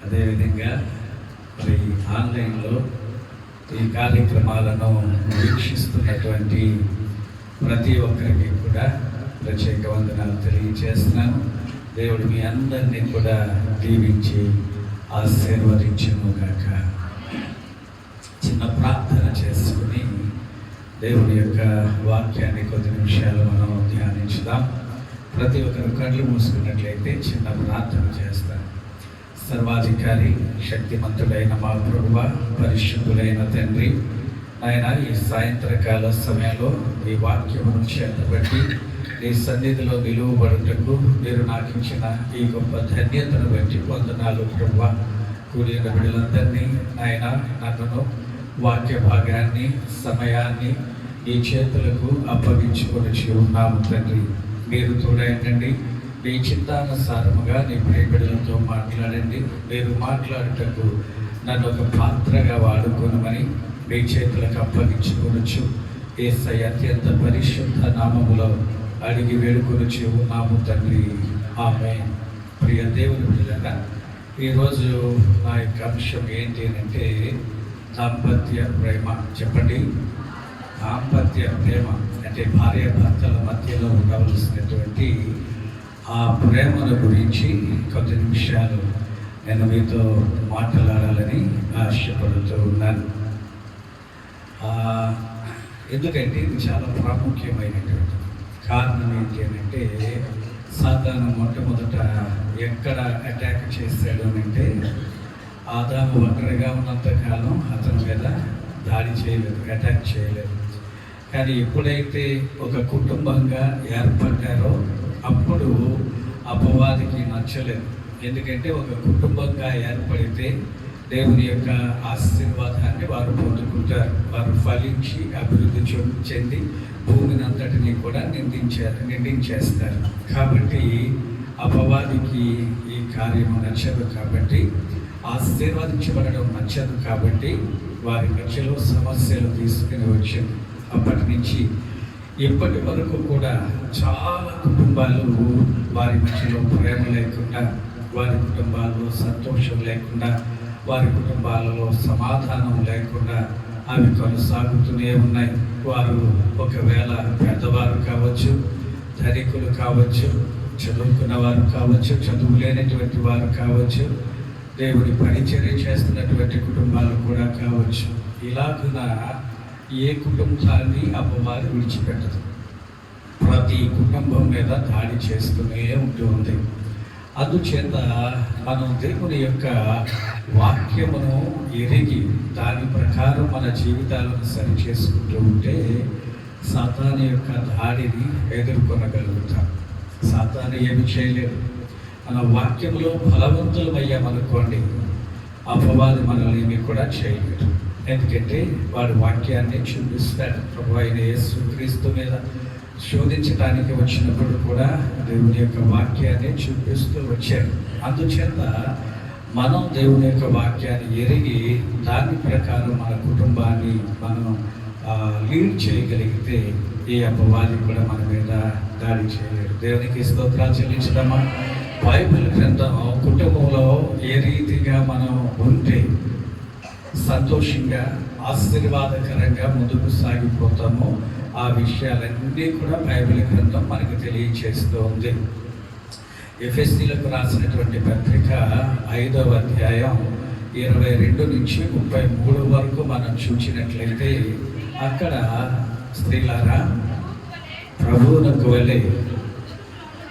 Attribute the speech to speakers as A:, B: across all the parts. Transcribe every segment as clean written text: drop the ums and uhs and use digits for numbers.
A: అదేవిధంగా మరి ఆన్లైన్లో ఈ కార్యక్రమాలను వీక్షిస్తున్నటువంటి ప్రతి ఒక్కరికి కూడా ప్రత్యేక వందనాలు తెలియజేస్తున్నాను. దేవుడు మీ అందరినీ కూడా దీవించి ఆశీర్వదించును గాక. చిన్న ప్రార్థన చేసుకుని దేవుని యొక్క వాక్యాన్ని కొద్ది నిమిషాలు మనం ధ్యానించుదాం. ప్రతి ఒక్కరు కళ్ళు మూసుకున్నట్లయితే చిన్న ప్రార్థన చేస్తాం. సర్వాధికారి శక్తిమంతుడైన మా ప్రభువా, పరిశుద్ధులైన తండ్రి, ఆయన ఈ సాయంత్రకాల సమయంలో ఈ వాక్యమును చేతబట్టి నీ సన్నిధిలో నిలువబడుటకు మీరు నాకు ఇచ్చిన ఈ గొప్ప ధన్యతను బట్టి వందనాలు ప్రభువా. కూడిన బిడ్డలందరినీ ఆయన నన్ను వాక్య భాగాన్ని సమయాన్ని ఈ చేతులకు అప్పగించుకొని ఉన్నాము తండ్రి. మీరు తోడైండండి. మీ చిత్తానుసారముగా నీ ప్రియబిడ్డలతో మాట్లాడండి. మీరు మాట్లాడుటకు నన్ను ఒక పాత్రగా వాడుకోనమని మీ చేతులకు అప్పగించుకొనొచ్చు. యేసయ్య అత్యంత పరిశుద్ధ నామములో అడిగి వేడుకొనొచ్చు ఉన్నాము తండ్రి. ఆమేన్. ప్రియ దేవుని బిడ్డలారా, ఈరోజు నా యొక్క అంశం ఏంటి అంటే దాంపత్య ప్రేమ. చెప్పండి, దాంపత్య ప్రేమ అంటే భార్య భర్తల మధ్యలో ఉండవలసినటువంటి ఆ ప్రేమను గురించి కొద్ది నిమిషాలు నేను మీతో మాట్లాడాలని ఆశపడుతూ ఉన్నాను. ఎందుకంటే ఇది చాలా ప్రాముఖ్యమైనటువంటి కారణం ఏంటి అంటే, సాతాను మొట్టమొదట ఎక్కడ అటాక్ చేశాడు అంటే, ఆదాము ఒంటరిగా ఉన్నంతకాలం అతని మీద దాడి చేయలేదు, అటాక్ చేయలేదు. కానీ ఎప్పుడైతే ఒక కుటుంబంగా ఏర్పడ్డారో అప్పుడు అపవాదికి నచ్చలేదు. ఎందుకంటే ఒక కుటుంబంగా ఏర్పడితే దేవుని యొక్క ఆశీర్వాదాన్ని వారు పొందుకుంటారు. వారు ఫలించి అభివృద్ధి చెంది భూమిని అంతటినీ కూడా నిండించేస్తారు. కాబట్టి అపవాదికి ఈ కార్యము నచ్చదు. కాబట్టి ఆశీర్వదించబడడం నచ్చదు. కాబట్టి వారి మధ్యలో సమస్యలు తీసుకుని వచ్చింది. అప్పటి నుంచి ఇప్పటి వరకు కూడా చాలా కుటుంబాలు వారి మధ్యలో ప్రేమ లేకుండా, వారి కుటుంబాల్లో సంతోషం లేకుండా, వారి కుటుంబాలలో సమాధానం లేకుండా అవి కొనసాగుతూనే ఉన్నాయి. వారు ఒకవేళ పెద్దవారు కావచ్చు, ధనికులు కావచ్చు, చదువుకున్న వారు కావచ్చు, చదువు లేనటువంటి వారు కావచ్చు, దేవుడి పరిచర్య చేస్తున్నటువంటి కుటుంబాలు కూడా కావచ్చు. ఇలాగున ఏ కుటుంబాన్ని అపవాది విడిచిపెట్టదు. ప్రతి కుటుంబం మీద దాడి చేస్తూనే ఉంటుంది. అందుచేత మనం దేవుని యొక్క వాక్యమును ఎరిగి దాని ప్రకారం మన జీవితాలను సరి చేసుకుంటూ ఉంటే సాతాను యొక్క దాడిని ఎదుర్కొనగలుగుతాం. సాతాను ఏమి చేయలేదు. మన వాక్యంలో బలవంతులమయ్యామనుకోండి, అపవాది మనల్ని ఏమీ కూడా చేయలేదు. ఎందుకంటే వాడు వాక్యాన్ని చూపిస్తాడు. ప్రభు అయిన యేసుక్రీస్తు మీద శోధించడానికి వచ్చినప్పుడు కూడా దేవుని యొక్క వాక్యాన్ని చూపిస్తూ వచ్చాడు. అందుచేత మనం దేవుని యొక్క వాక్యాన్ని ఎరిగి దాని ప్రకారం మన కుటుంబాన్ని మనం లీడ్ చేయగలిగితే ఏ అపవాది కూడా మన మీద దాడి చేయలేడు. దేవునికి స్తోత్రాలు చెల్లించడమా. బైబిల్ గ్రంథం కుటుంబంలో ఏ రీతిగా మనం ఉంటే సంతోషంగా ఆశీర్వాదకరంగా ముందుకు సాగిపోతామో ఆ విషయాలన్నీ కూడా బైబిల్ గ్రంథం మనకు తెలియచేస్తూ ఉంది. ఎఫెసీలకు రాసినటువంటి పత్రిక 5వ అధ్యాయం 22 నుంచి 33 వరకు మనం చూసినట్లయితే అక్కడ స్త్రీలారా ప్రభువునకు వలె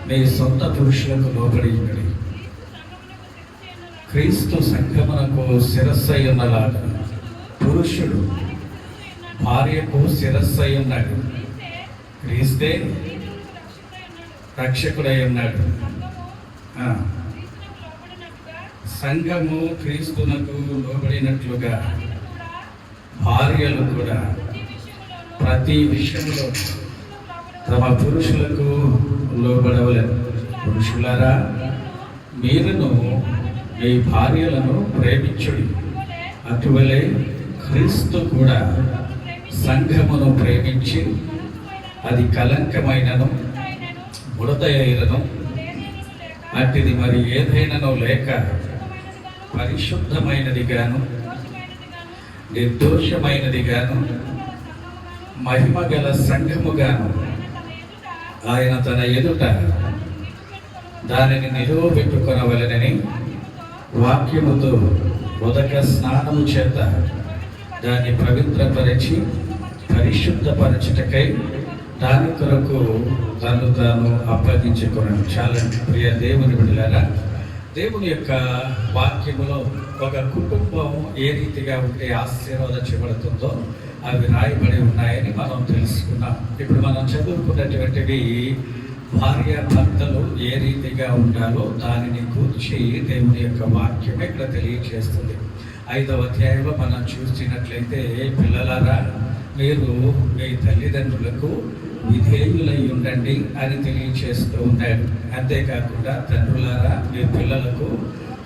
A: మీ సొంత పురుషులకు లోబడి ఉన్నది, క్రీస్తు సంఘమునకు శిరస్సై ఉన్నలాగా పురుషుడు భార్యకు శిరస్సై ఉన్నాడు. క్రీస్తే రక్షకుడై ఉన్నాడు. సంఘము క్రీస్తునకు లోబడినట్లుగా భార్యలు కూడా ప్రతి విషయంలో తమ పురుషులకు లోబడవలేదు. పురుషులారా, మీరును మీ భార్యలను ప్రేమించుడి. అటువలే క్రీస్తు కూడా సంఘమును ప్రేమించి అది కలంకమైనను ముడత అయినను అట్టిది మరి ఏదైనానో లేక పరిశుద్ధమైనది గాను నిర్దోషమైనది గాను మహిమ గల సంఘముగాను ఆయన తన ఎదుట దానిని నిలువబెట్టుకొనవలెనని వాక్యముతో ఉదక స్నానము చేత దాన్ని పవిత్రపరిచి పరిశుద్ధపరచుటకై దాని కొరకు తను తాను అప్పగించుకున్నాను. చాలా ప్రియ దేవుని బిడ్డలారా, దేవుని యొక్క వాక్యములో ఒక కుటుంబం ఏ రీతిగా ఉంటే ఆశీర్వదించబడుతుందో అవి రాయబడి ఉన్నాయని మనం తెలుసుకున్నాం. ఇప్పుడు మనం చదువుకున్నటువంటివి భార్య భర్తలు ఏ రీతిగా ఉండాలో దానిని కూర్చి దేవుని యొక్క వాక్యం ఇక్కడ తెలియజేస్తుంది. 5వ అధ్యాయంలో మనం చూసినట్లయితే, పిల్లలారా మీరు మీ తల్లిదండ్రులకు విధేయులై ఉండండి అని తెలియజేస్తూ ఉన్నాడు. అంతేకాకుండా తండ్రులారా మీ పిల్లలకు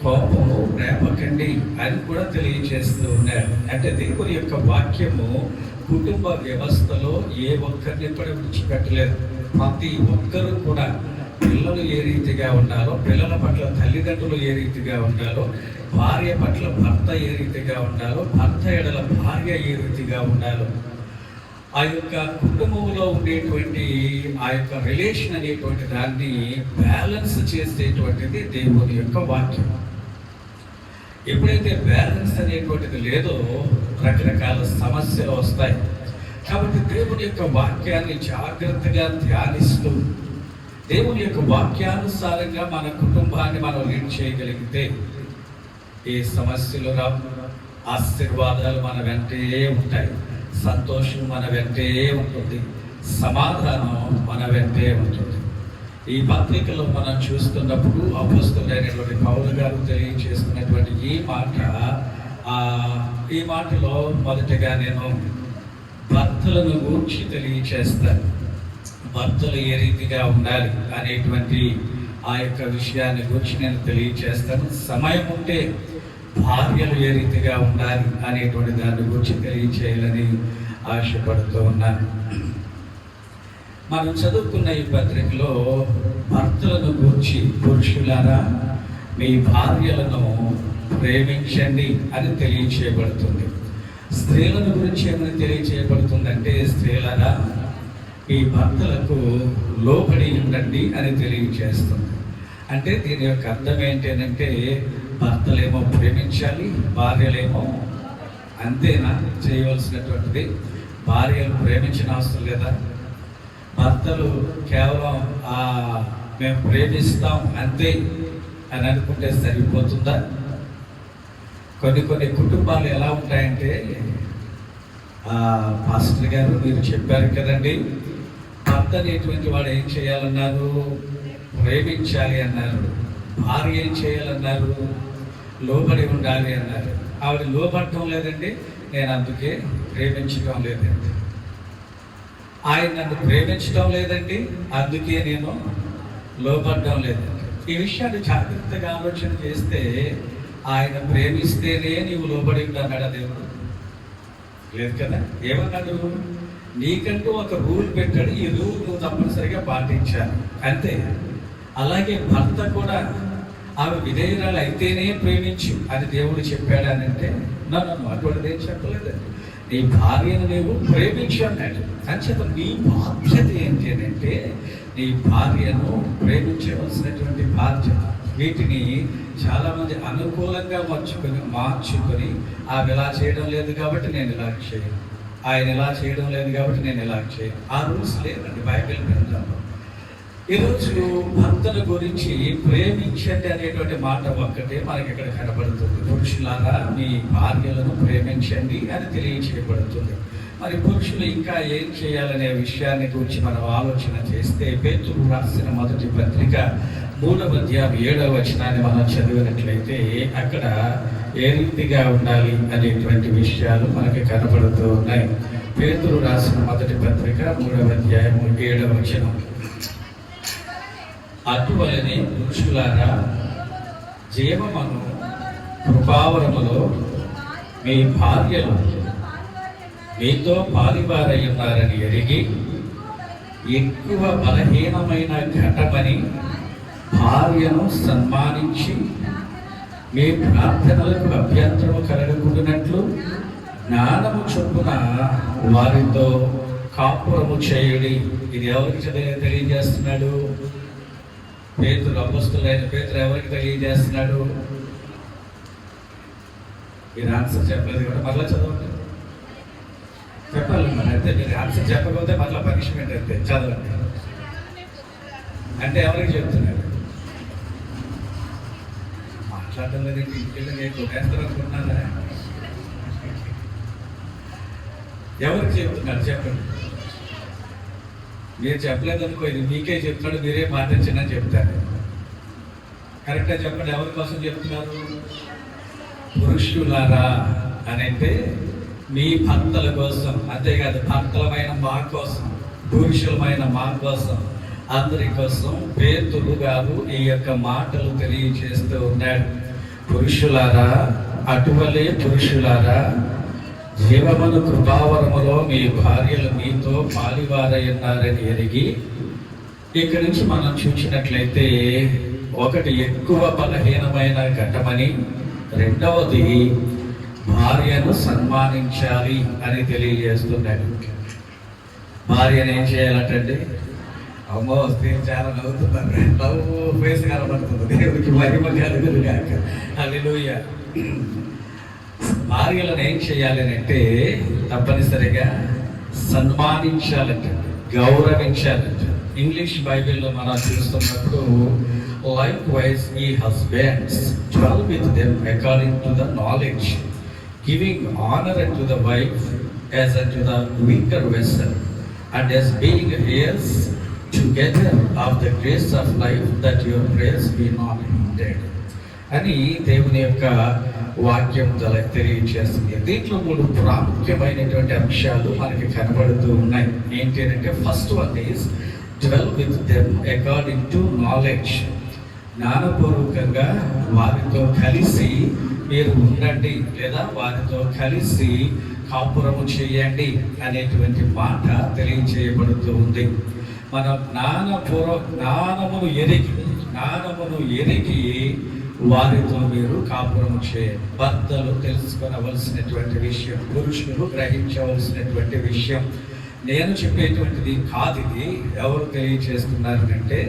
A: కోపము రేపకండి అని కూడా తెలియజేస్తూ ఉన్నాడు. అంటే దేవుని యొక్క వాక్యము కుటుంబ వ్యవస్థలో ఏ ఒక్కరిని కూడా విడిచిపెట్టలేదు. ప్రతి ఒక్కరూ కూడా పిల్లలు ఏ రీతిగా ఉండాలో, పిల్లల పట్ల తల్లిదండ్రులు ఏ రీతిగా ఉండాలో, భార్య పట్ల భర్త ఏ రీతిగా ఉండాలో, భర్త ఎడల భార్య ఏ రీతిగా ఉండాలో, ఆ యొక్క కుటుంబంలో ఉండేటువంటి ఆ యొక్క రిలేషన్ అనేటువంటి దాన్ని బ్యాలెన్స్ చేసేటువంటిది దేవుని యొక్క వాక్యం. ఎప్పుడైతే బ్యాలెన్స్ అనేటువంటిది లేదో రకరకాల సమస్యలు వస్తాయి. కాబట్టి దేవుని యొక్క వాక్యాన్ని జాగ్రత్తగా ధ్యానిస్తూ దేవుని యొక్క వాక్యానుసారంగా మన కుటుంబాన్ని మనం లీడ్ చేయగలిగితే ఏ సమస్యలు రావు, ఆశీర్వాదాలు మన వెంటే ఉంటాయి, సంతోషం మన వెంటే ఉంటుంది, సమాధానం మన వెంటే ఉంటుంది. ఈ పత్రికలో మనం చూస్తున్నప్పుడు అపోస్తలుడైనటువంటి పౌలు గారు తెలియజేస్తున్నటువంటి ఈ మాటలో మొదటగా నేను భర్తలను గూర్చి తెలియజేస్తాను. భర్తలు ఏ రీతిగా ఉండాలి అనేటువంటి ఆ యొక్క విషయాన్ని గురించి నేను తెలియజేస్తాను. సమయం ఉంటే భార్యలు ఏ రీతిగా ఉండాలి అనేటువంటి దాని గురించి తెలియచేయాలని ఆశపడుతూ ఉన్నాను. మనం చదువుకున్న ఈ పత్రికలో భర్తలను గురించి, పురుషులారా మీ భార్యలను ప్రేమించండి అని తెలియచేయబడుతుంది. స్త్రీలను గురించి ఏమని తెలియచేయబడుతుందంటే, స్త్రీలారా మీ భర్తలకు లోబడి ఉండండి అని తెలియజేస్తుంది. అంటే దీని యొక్క అర్థం ఏంటంటే, భర్తలేమో ప్రేమించాలి, భార్యలేమో అంతేనా చేయవలసినటువంటిది? భార్యలు ప్రేమించిన అవసరం లేదా? భర్తలు కేవలం మేము ప్రేమిస్తాం అంతే అని అనుకుంటే సరిపోతుందా? కొన్ని కుటుంబాలు ఎలా ఉంటాయంటే, పాస్టర్ గారు మీరు చెప్పారు కదండి, భర్త అనేటువంటి వాడు ఏం చేయాలన్నారు? ప్రేమించాలి అన్నారు. భార్య ఏం చేయాలన్నారు? లోబడి ఉండాలి అన్నారు. ఆవిడ లోబడటం లేదండి, నేను అందుకే ప్రేమించడం లేదండి. ఆయన నన్ను ప్రేమించడం లేదండి, అందుకే నేను లోబడడం లేదండి. ఈ విషయాన్ని జాగ్రత్తగా ఆలోచన చేస్తే, ఆయన ప్రేమిస్తేనే నీవు లోబడి ఉన్నాడా దేవుడు? లేదు కదా. ఏమన్నాడు? నీకంటూ ఒక రూల్ పెట్టాడు, ఈ రూల్ నువ్వు తప్పనిసరిగా పాటించాలి అంతే. అలాగే భర్త కూడా ఆమె విధేయురాలు అయితేనే ప్రేమించు అని దేవుడు చెప్పాడనంటే, నన్ను అటువంటిది ఏం చెప్పలేదండి. నీ భార్యను నీవు ప్రేమించు అన్నాడు. అంచేత నీ బాధ్యత ఏంటి అంటే, నీ భార్యను ప్రేమించవలసినటువంటి బాధ్యత. వీటిని చాలామంది అనుకూలంగా మార్చుకొని ఆమె ఇలా చేయడం లేదు కాబట్టి నేను ఇలా చేయను, ఆయన ఇలా చేయడం లేదు కాబట్టి నేను ఇలా చేయను. ఆ రూల్స్ లేదండి బైబిల్ గ్రంథంలో. ఈరోజు భర్తల గురించి ప్రేమించండి అనేటువంటి మాట ఒక్కటే మనకి ఇక్కడ కనబడుతుంది. పురుషులారా మీ భార్యలను ప్రేమించండి అని తెలియచేయబడుతుంది. మరి పురుషులు ఇంకా ఏం చేయాలనే విషయాన్ని గురించి మనం ఆలోచన చేస్తే, పేతురు రాసిన మొదటి పత్రిక 3వ అధ్యాయం 7వ వచనాన్ని మనం చదివినట్లయితే, అక్కడ ఏ రీతిగా ఉండాలి అనేటువంటి విషయాలు మనకి కనబడుతూ ఉన్నాయి. పేతురు రాసిన మొదటి పత్రిక 3వ అధ్యాయం 7వ వచనం, అటువలనే పురుషులారా జీవమను కృపావరములో మీ భార్యలు మీతో పాలివారై ఉన్నారని ఎరిగి, ఎక్కువ బలహీనమైన ఘటమని భార్యను సన్మానించి మీ ప్రార్థనలకు అభ్యంతరము కలగకుండానట్లు జ్ఞానము చొప్పున వారితో కాపురము చేయుడి. ఇది ఎవరికి తెలియజేస్తున్నాడు? పేతురు, అపొస్తలుడైన పేతురు ఎవరికి తెలియజేస్తున్నాడు? మీరు ఆన్సర్ చెప్పలేదు కదా, మరలా చదవండి. చెప్పాలి మరి, అంతే. మీరు ఆన్సర్ చెప్పకపోతే మరలా పనిష్మెంట్ అంతే, చదవండి. అంటే ఎవరికి చెప్తున్నాడు? మాట్లాడడం లేదంటే ఇంటికి నేను కొనేస్తారు అనుకున్నారా? ఎవరికి చెప్తున్నారు చెప్పండి. మీరు చెప్పలేదు అనుకో, ఇది మీకే చెప్తాడు, మీరే మాట్లాడినా చెప్తారు. కరెక్ట్గా చెప్పండి, ఎవరి కోసం చెప్తున్నారు? పురుషులారా అని అంటే మీ భర్తల కోసం, అంతేకాదు భర్తలమైన మా కోసం, పురుషులమైన మా కోసం, అందరి కోసం పేతురు గారు ఈ యొక్క మాటలు తెలియజేస్తూ ఉన్నాడు. పురుషులారా, అటువలే పురుషులారా, జీవమును కృపావరములో మీ భార్యలు మీతో పాలివారై ఉన్నారని ఎరిగి, ఇక్కడి నుంచి మనం చూసినట్లయితే ఒకటి ఎక్కువ బలహీనమైన ఘట్టమని, రెండవది భార్యను సన్మానించాలి అని తెలియజేస్తున్నాడు. భార్యను ఏం చేయాలంటే, అమ్మో స్త్రీలు చాలా నవ్వుతున్నారు, నవ్వు ఫేస్ కనబడుతుంది. దేవుడికి మహిమ కలుగును గాక. హల్లెలూయా. భార్యలను ఏం చేయాలి అంటే తప్పనిసరిగా సన్మానించాలంటే, గౌరవించాలంటే. ఇంగ్లీష్ బైబిల్లో మనం చూస్తున్నప్పుడు likewise ye husbands dwell with them according to the knowledge, giving honor unto the wife as unto the weaker vessel, and as being heirs together of the grace of life, that your prayers be not hindered అని దేవుని యొక్క వాక్యం తెలియజేస్తుంది. దీంట్లో 3 ప్రాముఖ్యమైనటువంటి అంశాలు మనకి కనబడుతూ ఉన్నాయి. ఏంటి అంటే, first one is dwell with them according to knowledge. జ్ఞానపూర్వకంగా వారితో కలిసి మీరు ఉండండి, లేదా వారితో కలిసి కాపురము చేయండి అనేటువంటి మాట తెలియజేయబడుతూ ఉంది. మన జ్ఞానమును ఎరిగి వారితో మీరు కాపురము చేయండి. భర్తలు తెలుసుకోవలసినటువంటి విషయం, పురుషులు గ్రహించవలసినటువంటి విషయం. నేను చెప్పేటువంటిది కాదు, ఇది ఎవరు తెలియజేస్తున్నారు అంటే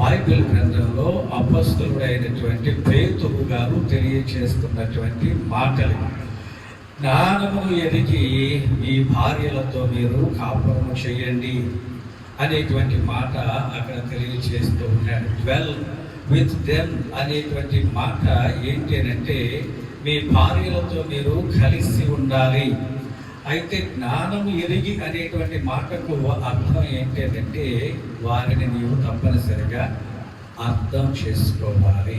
A: బైబిల్ గ్రంథంలో అపొస్తలుడైనటువంటి పేతురు గారు తెలియజేస్తున్నటువంటి మాటలు. జ్ఞానమును ఎరిగి ఈ భార్యలతో మీరు కాపురము చేయండి అనేటువంటి మాట అక్కడ తెలియజేస్తూ ఉన్నాడు. డ్వెల్ విత్ దెమ్ అనేటువంటి మాట ఏంటి అంటే, మీ భార్యలతో మీరు కలిసి ఉండాలి. అయితే జ్ఞానము ఎరిగి అనేటువంటి మాటకు అర్థం ఏంటి అంటే, వారిని నీవు తప్పనిసరిగా అర్థం చేసుకోవాలి.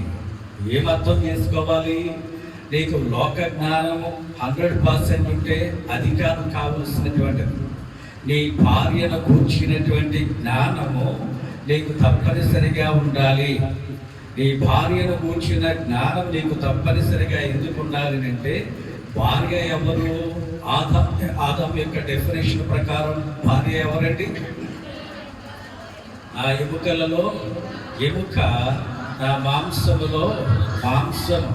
A: ఏం అర్థం చేసుకోవాలి? నీకు లోక జ్ఞానము 100% ఉంటే అది కాదు కావలసినటువంటిది. నీ భార్యను కూర్చున్నటువంటి జ్ఞానము నీకు తప్పనిసరిగా ఉండాలి. నీ భార్యను కూర్చున్న జ్ఞానం నీకు తప్పనిసరిగా ఎందుకు ఉండాలి అంటే, భార్య ఎవరు? ఆదం యొక్క డెఫినేషన్ ప్రకారం భార్య ఎవరండి? ఆ ఎముకలలో ఎముక, నా మాంసములో మాంసం.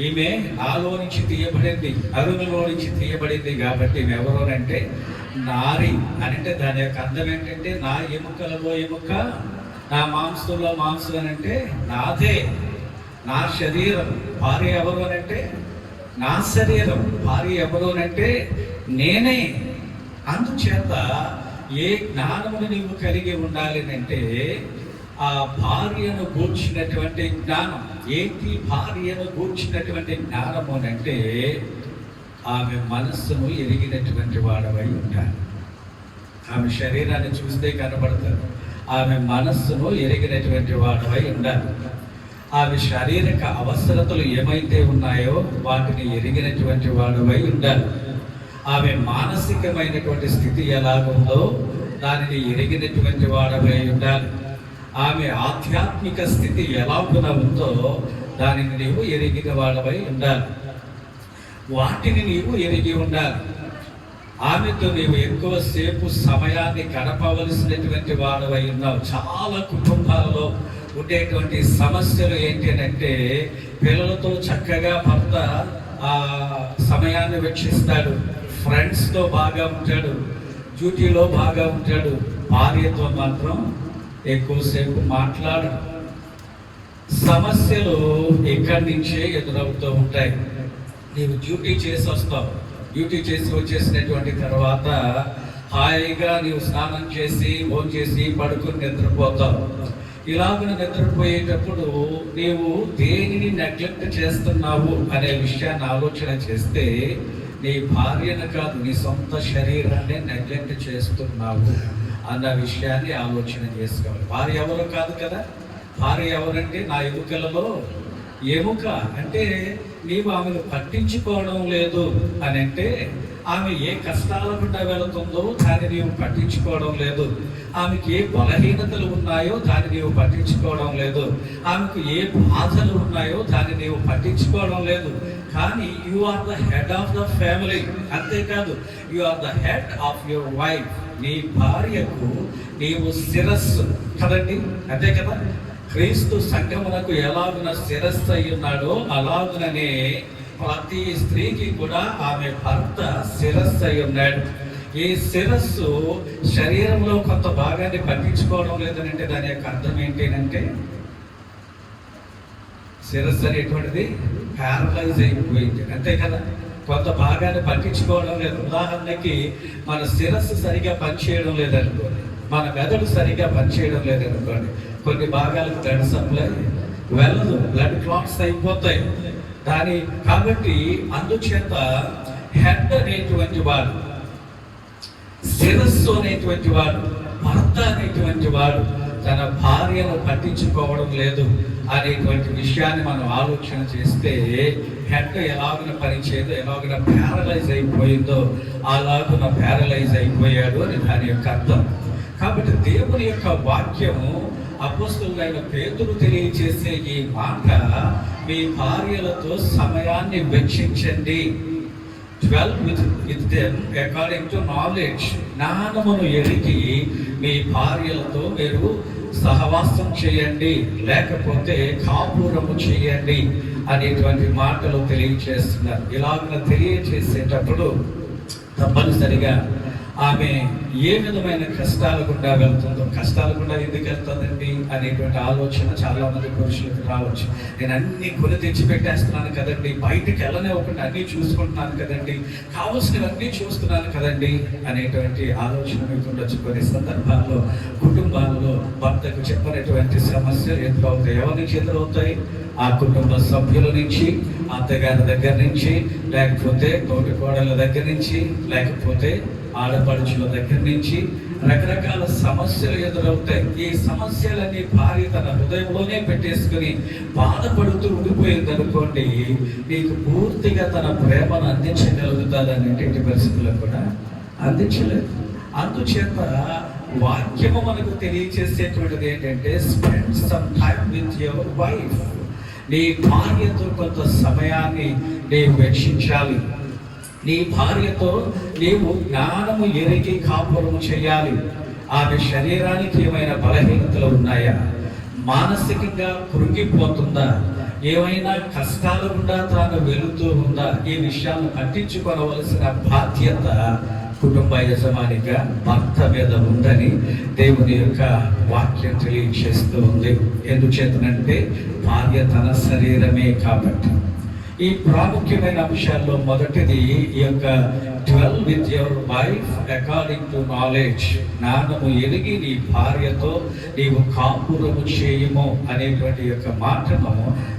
A: ఈమె నాలో నుంచి తీయబడింది, అరుణులో నుంచి తీయబడింది. కాబట్టి ఈమె ఎవరు అంటే నారి అంటే దాని యొక్క అర్థం ఏంటంటే, నా ఎముకలలో ఎముక, నా మాంసంలో మాంసం అని అంటే నాదే, నా శరీరం. భార్య ఎవరు అని అంటే నా శరీరం. భార్య ఎవరు అంటే నేనే. అందుచేత ఏ జ్ఞానమును నీవు కలిగి ఉండాలి అంటే, ఆ భార్యను గూర్చినటువంటి జ్ఞానం ఏంటి? భార్యను గూర్చినటువంటి జ్ఞానము అంటే, ఆమె మనస్సును ఎరిగినటువంటి వాడవై ఉండాలి. ఆమె శరీరాన్ని చూస్తే కనబడతారు, ఆమె మనస్సును ఎరిగినటువంటి వాడవై ఉండాలి. ఆమె శారీరక అవసరతలు ఏమైతే ఉన్నాయో వాటిని ఎరిగినటువంటి వాడవై ఉండాలి. ఆమె మానసికమైనటువంటి స్థితి ఎలాగుందో దానిని ఎరిగినటువంటి వాడవై ఉండాలి. ఆమె ఆధ్యాత్మిక స్థితి ఎలాగున ఉందో దానిని నీవు ఎరిగిన వాడవై ఉండాలి. వాటిని నీవు ఎరిగి ఉండాలి. ఆమెతో నీవు ఎక్కువసేపు సమయాన్ని గడపవలసినటువంటి వాడవై ఉన్నావు. చాలా కుటుంబాలలో ఉండేటువంటి సమస్యలు ఏంటి అంటే, పిల్లలతో చక్కగా భర్త ఆ సమయాన్ని వెచ్చిస్తాడు, ఫ్రెండ్స్తో బాగా ఉంటాడు, డ్యూటీలో బాగా ఉంటాడు, భార్యతో మాత్రం ఎక్కువసేపు మాట్లాడు. సమస్యలు ఇక్కడి నుంచే ఎదురవుతూ ఉంటాయి. నీవు డ్యూటీ చేసి వస్తావు, డ్యూటీ చేసి వచ్చేసినటువంటి తర్వాత హాయిగా నీవు స్నానం చేసి భోజనం చేసి పడుకుని నిద్రపోతావు. ఇలాగ నిద్రపోయేటప్పుడు నీవు దేనిని నెగ్లెక్ట్ చేస్తున్నావు అనే విషయాన్ని ఆలోచన చేస్తే, నీ భార్యను కాదు, నీ సొంత శరీరాన్ని నెగ్లెక్ట్ చేస్తున్నావు అన్న విషయాన్ని ఆలోచన చేసుకోవాలి. భార్య ఎవరు కాదు కదా, భార్య ఎవరంటే నా ఎముకలలో ఎముక. అంటే నీవు ఆమెను పట్టించుకోవడం లేదు అని అంటే, ఆమె ఏ కష్టాల గుండా వెళుతుందో దాన్ని నీవు పట్టించుకోవడం లేదు, ఆమెకి ఏ బలహీనతలు ఉన్నాయో దాన్ని నీవు పట్టించుకోవడం లేదు, ఆమెకు ఏ బాధలు ఉన్నాయో దాన్ని నీవు పట్టించుకోవడం లేదు. కానీ you are the head of the family. అంతేకాదు, you are the head of your wife. నీ భార్యకు నీవు శిరస్సు కదండి, అంతే కదా. క్రీస్తు సంఘమునకు ఎలాగున శిరస్సు అయి ఉన్నాడో అలాగుననే ప్రతి స్త్రీకి కూడా ఆమె భర్త శిరస్సు అయి ఉన్నాడు. ఈ శిరస్సు శరీరంలో కొంత భాగాన్ని పట్టించుకోవడం లేదనంటే దాని యొక్క అర్థం ఏంటి అంటే, శిరస్సు అనేటువంటిది ప్యారలైజ్ అయిపోయింది, అంతే కదా. కొంత భాగాన్ని పట్టించుకోవడం లేదు. ఉదాహరణకి మన శిరస్సు సరిగా పనిచేయడం లేదనుకోండి, మన మెదడు సరిగా పనిచేయడం లేదనుకోండి, కొన్ని భాగాలకు బ్లడ్ సప్లై వెళ్ళదు, బ్లడ్ క్లాట్స్ అయిపోతాయి కాబట్టి అందుచేత హెడ్ అనేటువంటి వాడు, శిరస్సు అనేటువంటి వాడు, భర్త అనేటువంటి వాడు తన భార్యను పట్టించుకోవడం లేదు అనేటువంటి విషయాన్ని మనం ఆలోచన చేస్తే, హెడ్ ఎలాగున పనిచేయదో, ఎలాగున ప్యారలైజ్ అయిపోయిందో అలాగున ప్యారలైజ్ అయిపోయాడు అని దాని యొక్క అర్థం. కాబట్టి దేవుని యొక్క వాక్యము అపోస్తలుడైన పేతురు తెలియజేసే ఈ మాట, మీ భార్యలతో సమయాన్ని వెచ్చించండి. 12 with them according to knowledge. జ్ఞానమును ఎరిగి మీ భార్యలతో మీరు సహవాసం చేయండి, లేకపోతే కాపురము చేయండి అనేటువంటి మాటలు తెలియజేస్తున్నారు. ఇలాగ తెలియజేసేటప్పుడు తప్పనిసరిగా ఆమె ఏ విధమైన కష్టాల గుండా వెళ్తుందో, కష్టాల గుండా ఎందుకు వెళ్తుందండి అనేటువంటి ఆలోచన చాలా మంది పురుషులకు రావచ్చు. నేను అన్ని కొని తెచ్చి పెట్టేస్తున్నాను కదండి, బయటికి వెళ్ళనివ్వకుండా అన్నీ చూసుకుంటున్నాను కదండి, కావలసినవన్నీ చూస్తున్నాను కదండి అనేటువంటి ఆలోచన మీకు ఉండొచ్చు. కొన్ని సందర్భాల్లో కుటుంబాల్లో భర్తకు చెప్పినటువంటి సమస్యలు ఎదురవుతాయి. ఎవరి నుంచి ఎదురవుతాయి? ఆ కుటుంబ సభ్యుల నుంచి, అత్తగారి దగ్గర నుంచి, లేకపోతే తోటి కోడల దగ్గర నుంచి, లేకపోతే ఆడపడుచుల దగ్గర నుంచి రకరకాల సమస్యలు ఎదురవుతాయి. ఈ సమస్యలన్నీ భార్య తన హృదయంలోనే పెట్టేసుకుని బాధపడుతూ ఉండిపోయింది అనుకోండి, నీకు పూర్తిగా తన ప్రేమను అందించగలుగుతాదని ఎట్టి పరిస్థితుల్లో కూడా అందించలేదు. అందుచేత వాక్యము మనకు తెలియజేసేటువంటిది ఏంటంటే, spend some time with your wife. నీ భార్యతో కొంత సమయాన్ని నీవు వెచ్చించాలి. నీ భార్యతో నీవు జ్ఞానము ఎరిగి కాపురము చేయాలి. ఆమె శరీరానికి ఏమైనా బలహీనతలు ఉన్నాయా? మానసికంగా కృంగిపోతుందా? ఏమైనా కష్టాల గుండా తాను వెళుతూ ఉందా? ఈ విషయాన్ని పట్టించుకోవలసిన బాధ్యత కుటుంబ యజమానిగా భర్త మీద ఉందని దేవుని యొక్క వాక్యం తెలియజేస్తూ ఉంది. ఎందుచేతనంటే భార్య తన శరీరమే కాబట్టి. ఈ ప్రాముఖ్యమైన అంశాల్లో మొదటిది ఈ యొక్క 12 with your wife according to knowledge. జ్ఞానము ఎరిగి నీ భార్యతో నీవు కాపురము చేయము అనేటువంటి యొక్క మాటను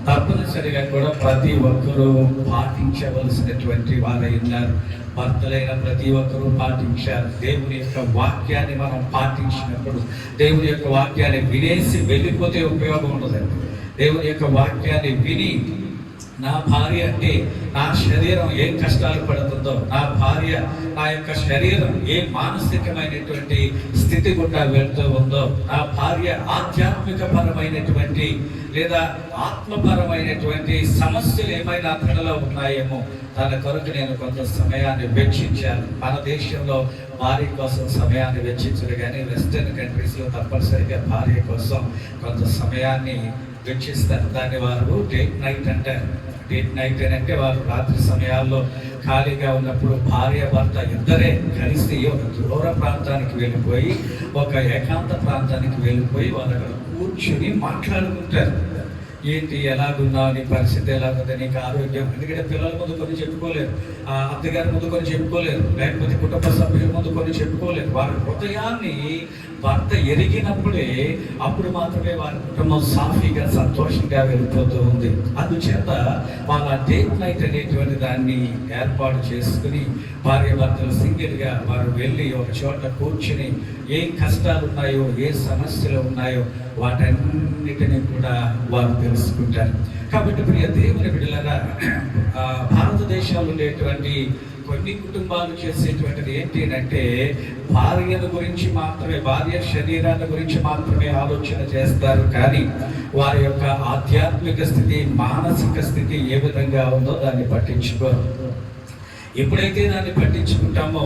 A: తప్పనిసరిగా కూడా ప్రతి ఒక్కరూ పాటించవలసినటువంటి వారై ఉన్నారు. భర్తలైన ప్రతి ఒక్కరూ పాటించారు. దేవుని యొక్క వాక్యాన్ని మనం పాటించినప్పుడు, దేవుని యొక్క వాక్యాన్ని వినేసి వెళ్ళిపోతే ఉపయోగం ఉండదండి. దేవుని యొక్క వాక్యాన్ని విని నా భార్య అంటే నా శరీరం ఏం కష్టాలు పడుతుందో, నా భార్య నా యొక్క శరీరం ఏ మానసికమైనటువంటి స్థితి గుండా వెళ్తూ ఉందో, నా భార్య ఆధ్యాత్మిక పరమైనటువంటి లేదా ఆత్మపరమైనటువంటి సమస్యలు ఏమైనా తనలో ఉన్నాయేమో తన కొరకు నేను కొంత సమయాన్ని వెచ్చించాను. మన దేశంలో భార్య కోసం సమయాన్ని వెచ్చించరు, కానీ వెస్టర్న్ కంట్రీస్లో తప్పనిసరిగా భార్య కోసం కొంత సమయాన్ని వెచ్చిస్తారు. దాన్ని వారు డేట్ నైట్ అంటారు. డేట్ నైట్ అని అంటే వారు రాత్రి సమయాల్లో ఖాళీగా ఉన్నప్పుడు భార్య భర్త ఇద్దరే కలిసి ఒక దూర ప్రాంతానికి వెళ్ళిపోయి, ఒక ఏకాంత ప్రాంతానికి వెళ్ళిపోయి వాళ్ళు అక్కడ కూర్చుని మాట్లాడుకుంటారు. ఏంటి, ఎలాగున్నావు, నీ పరిస్థితి ఎలాగుంది, నీకు ఆరోగ్యం. ఎందుకంటే పిల్లల ముందు కొన్ని చెప్పుకోలేరు, అత్తగారి ముందు కొన్ని చెప్పుకోలేరు, లేకపోతే కుటుంబ సభ్యుల ముందు కొన్ని చెప్పుకోలేరు. వారి హృదయాన్ని భర్త ఎరిగినప్పుడే అప్పుడు మాత్రమే వారి కుటుంబం సాఫీగా సంతోషంగా వెళ్ళిపోతూ ఉంది. అందుచేత వాళ్ళ డేట్ నైట్ అనేటువంటి దాన్ని ఏర్పాటు చేసుకుని భార్య భర్తలు సింగిల్గా వారు వెళ్ళి ఒక చోట కూర్చుని ఏ కష్టాలు ఉన్నాయో, ఏ సమస్యలు ఉన్నాయో వాటన్నిటినీ కూడా వారు తెలుసుకుంటారు. కాబట్టి ప్రియ దేవుని బిడ్డలారా, భారతదేశంలో ఉండేటువంటి కొన్ని కుటుంబాలు చేసేటువంటిది ఏంటి అంటే భార్యను గురించి మాత్రమే, భార్య శరీరాన్ని గురించి మాత్రమే ఆలోచన చేస్తారు, కానీ వారి యొక్క ఆధ్యాత్మిక స్థితి, మానసిక స్థితి ఏ విధంగా ఉందో దాన్ని పట్టించుకోరు. ఎప్పుడైతే దాన్ని పట్టించుకుంటామో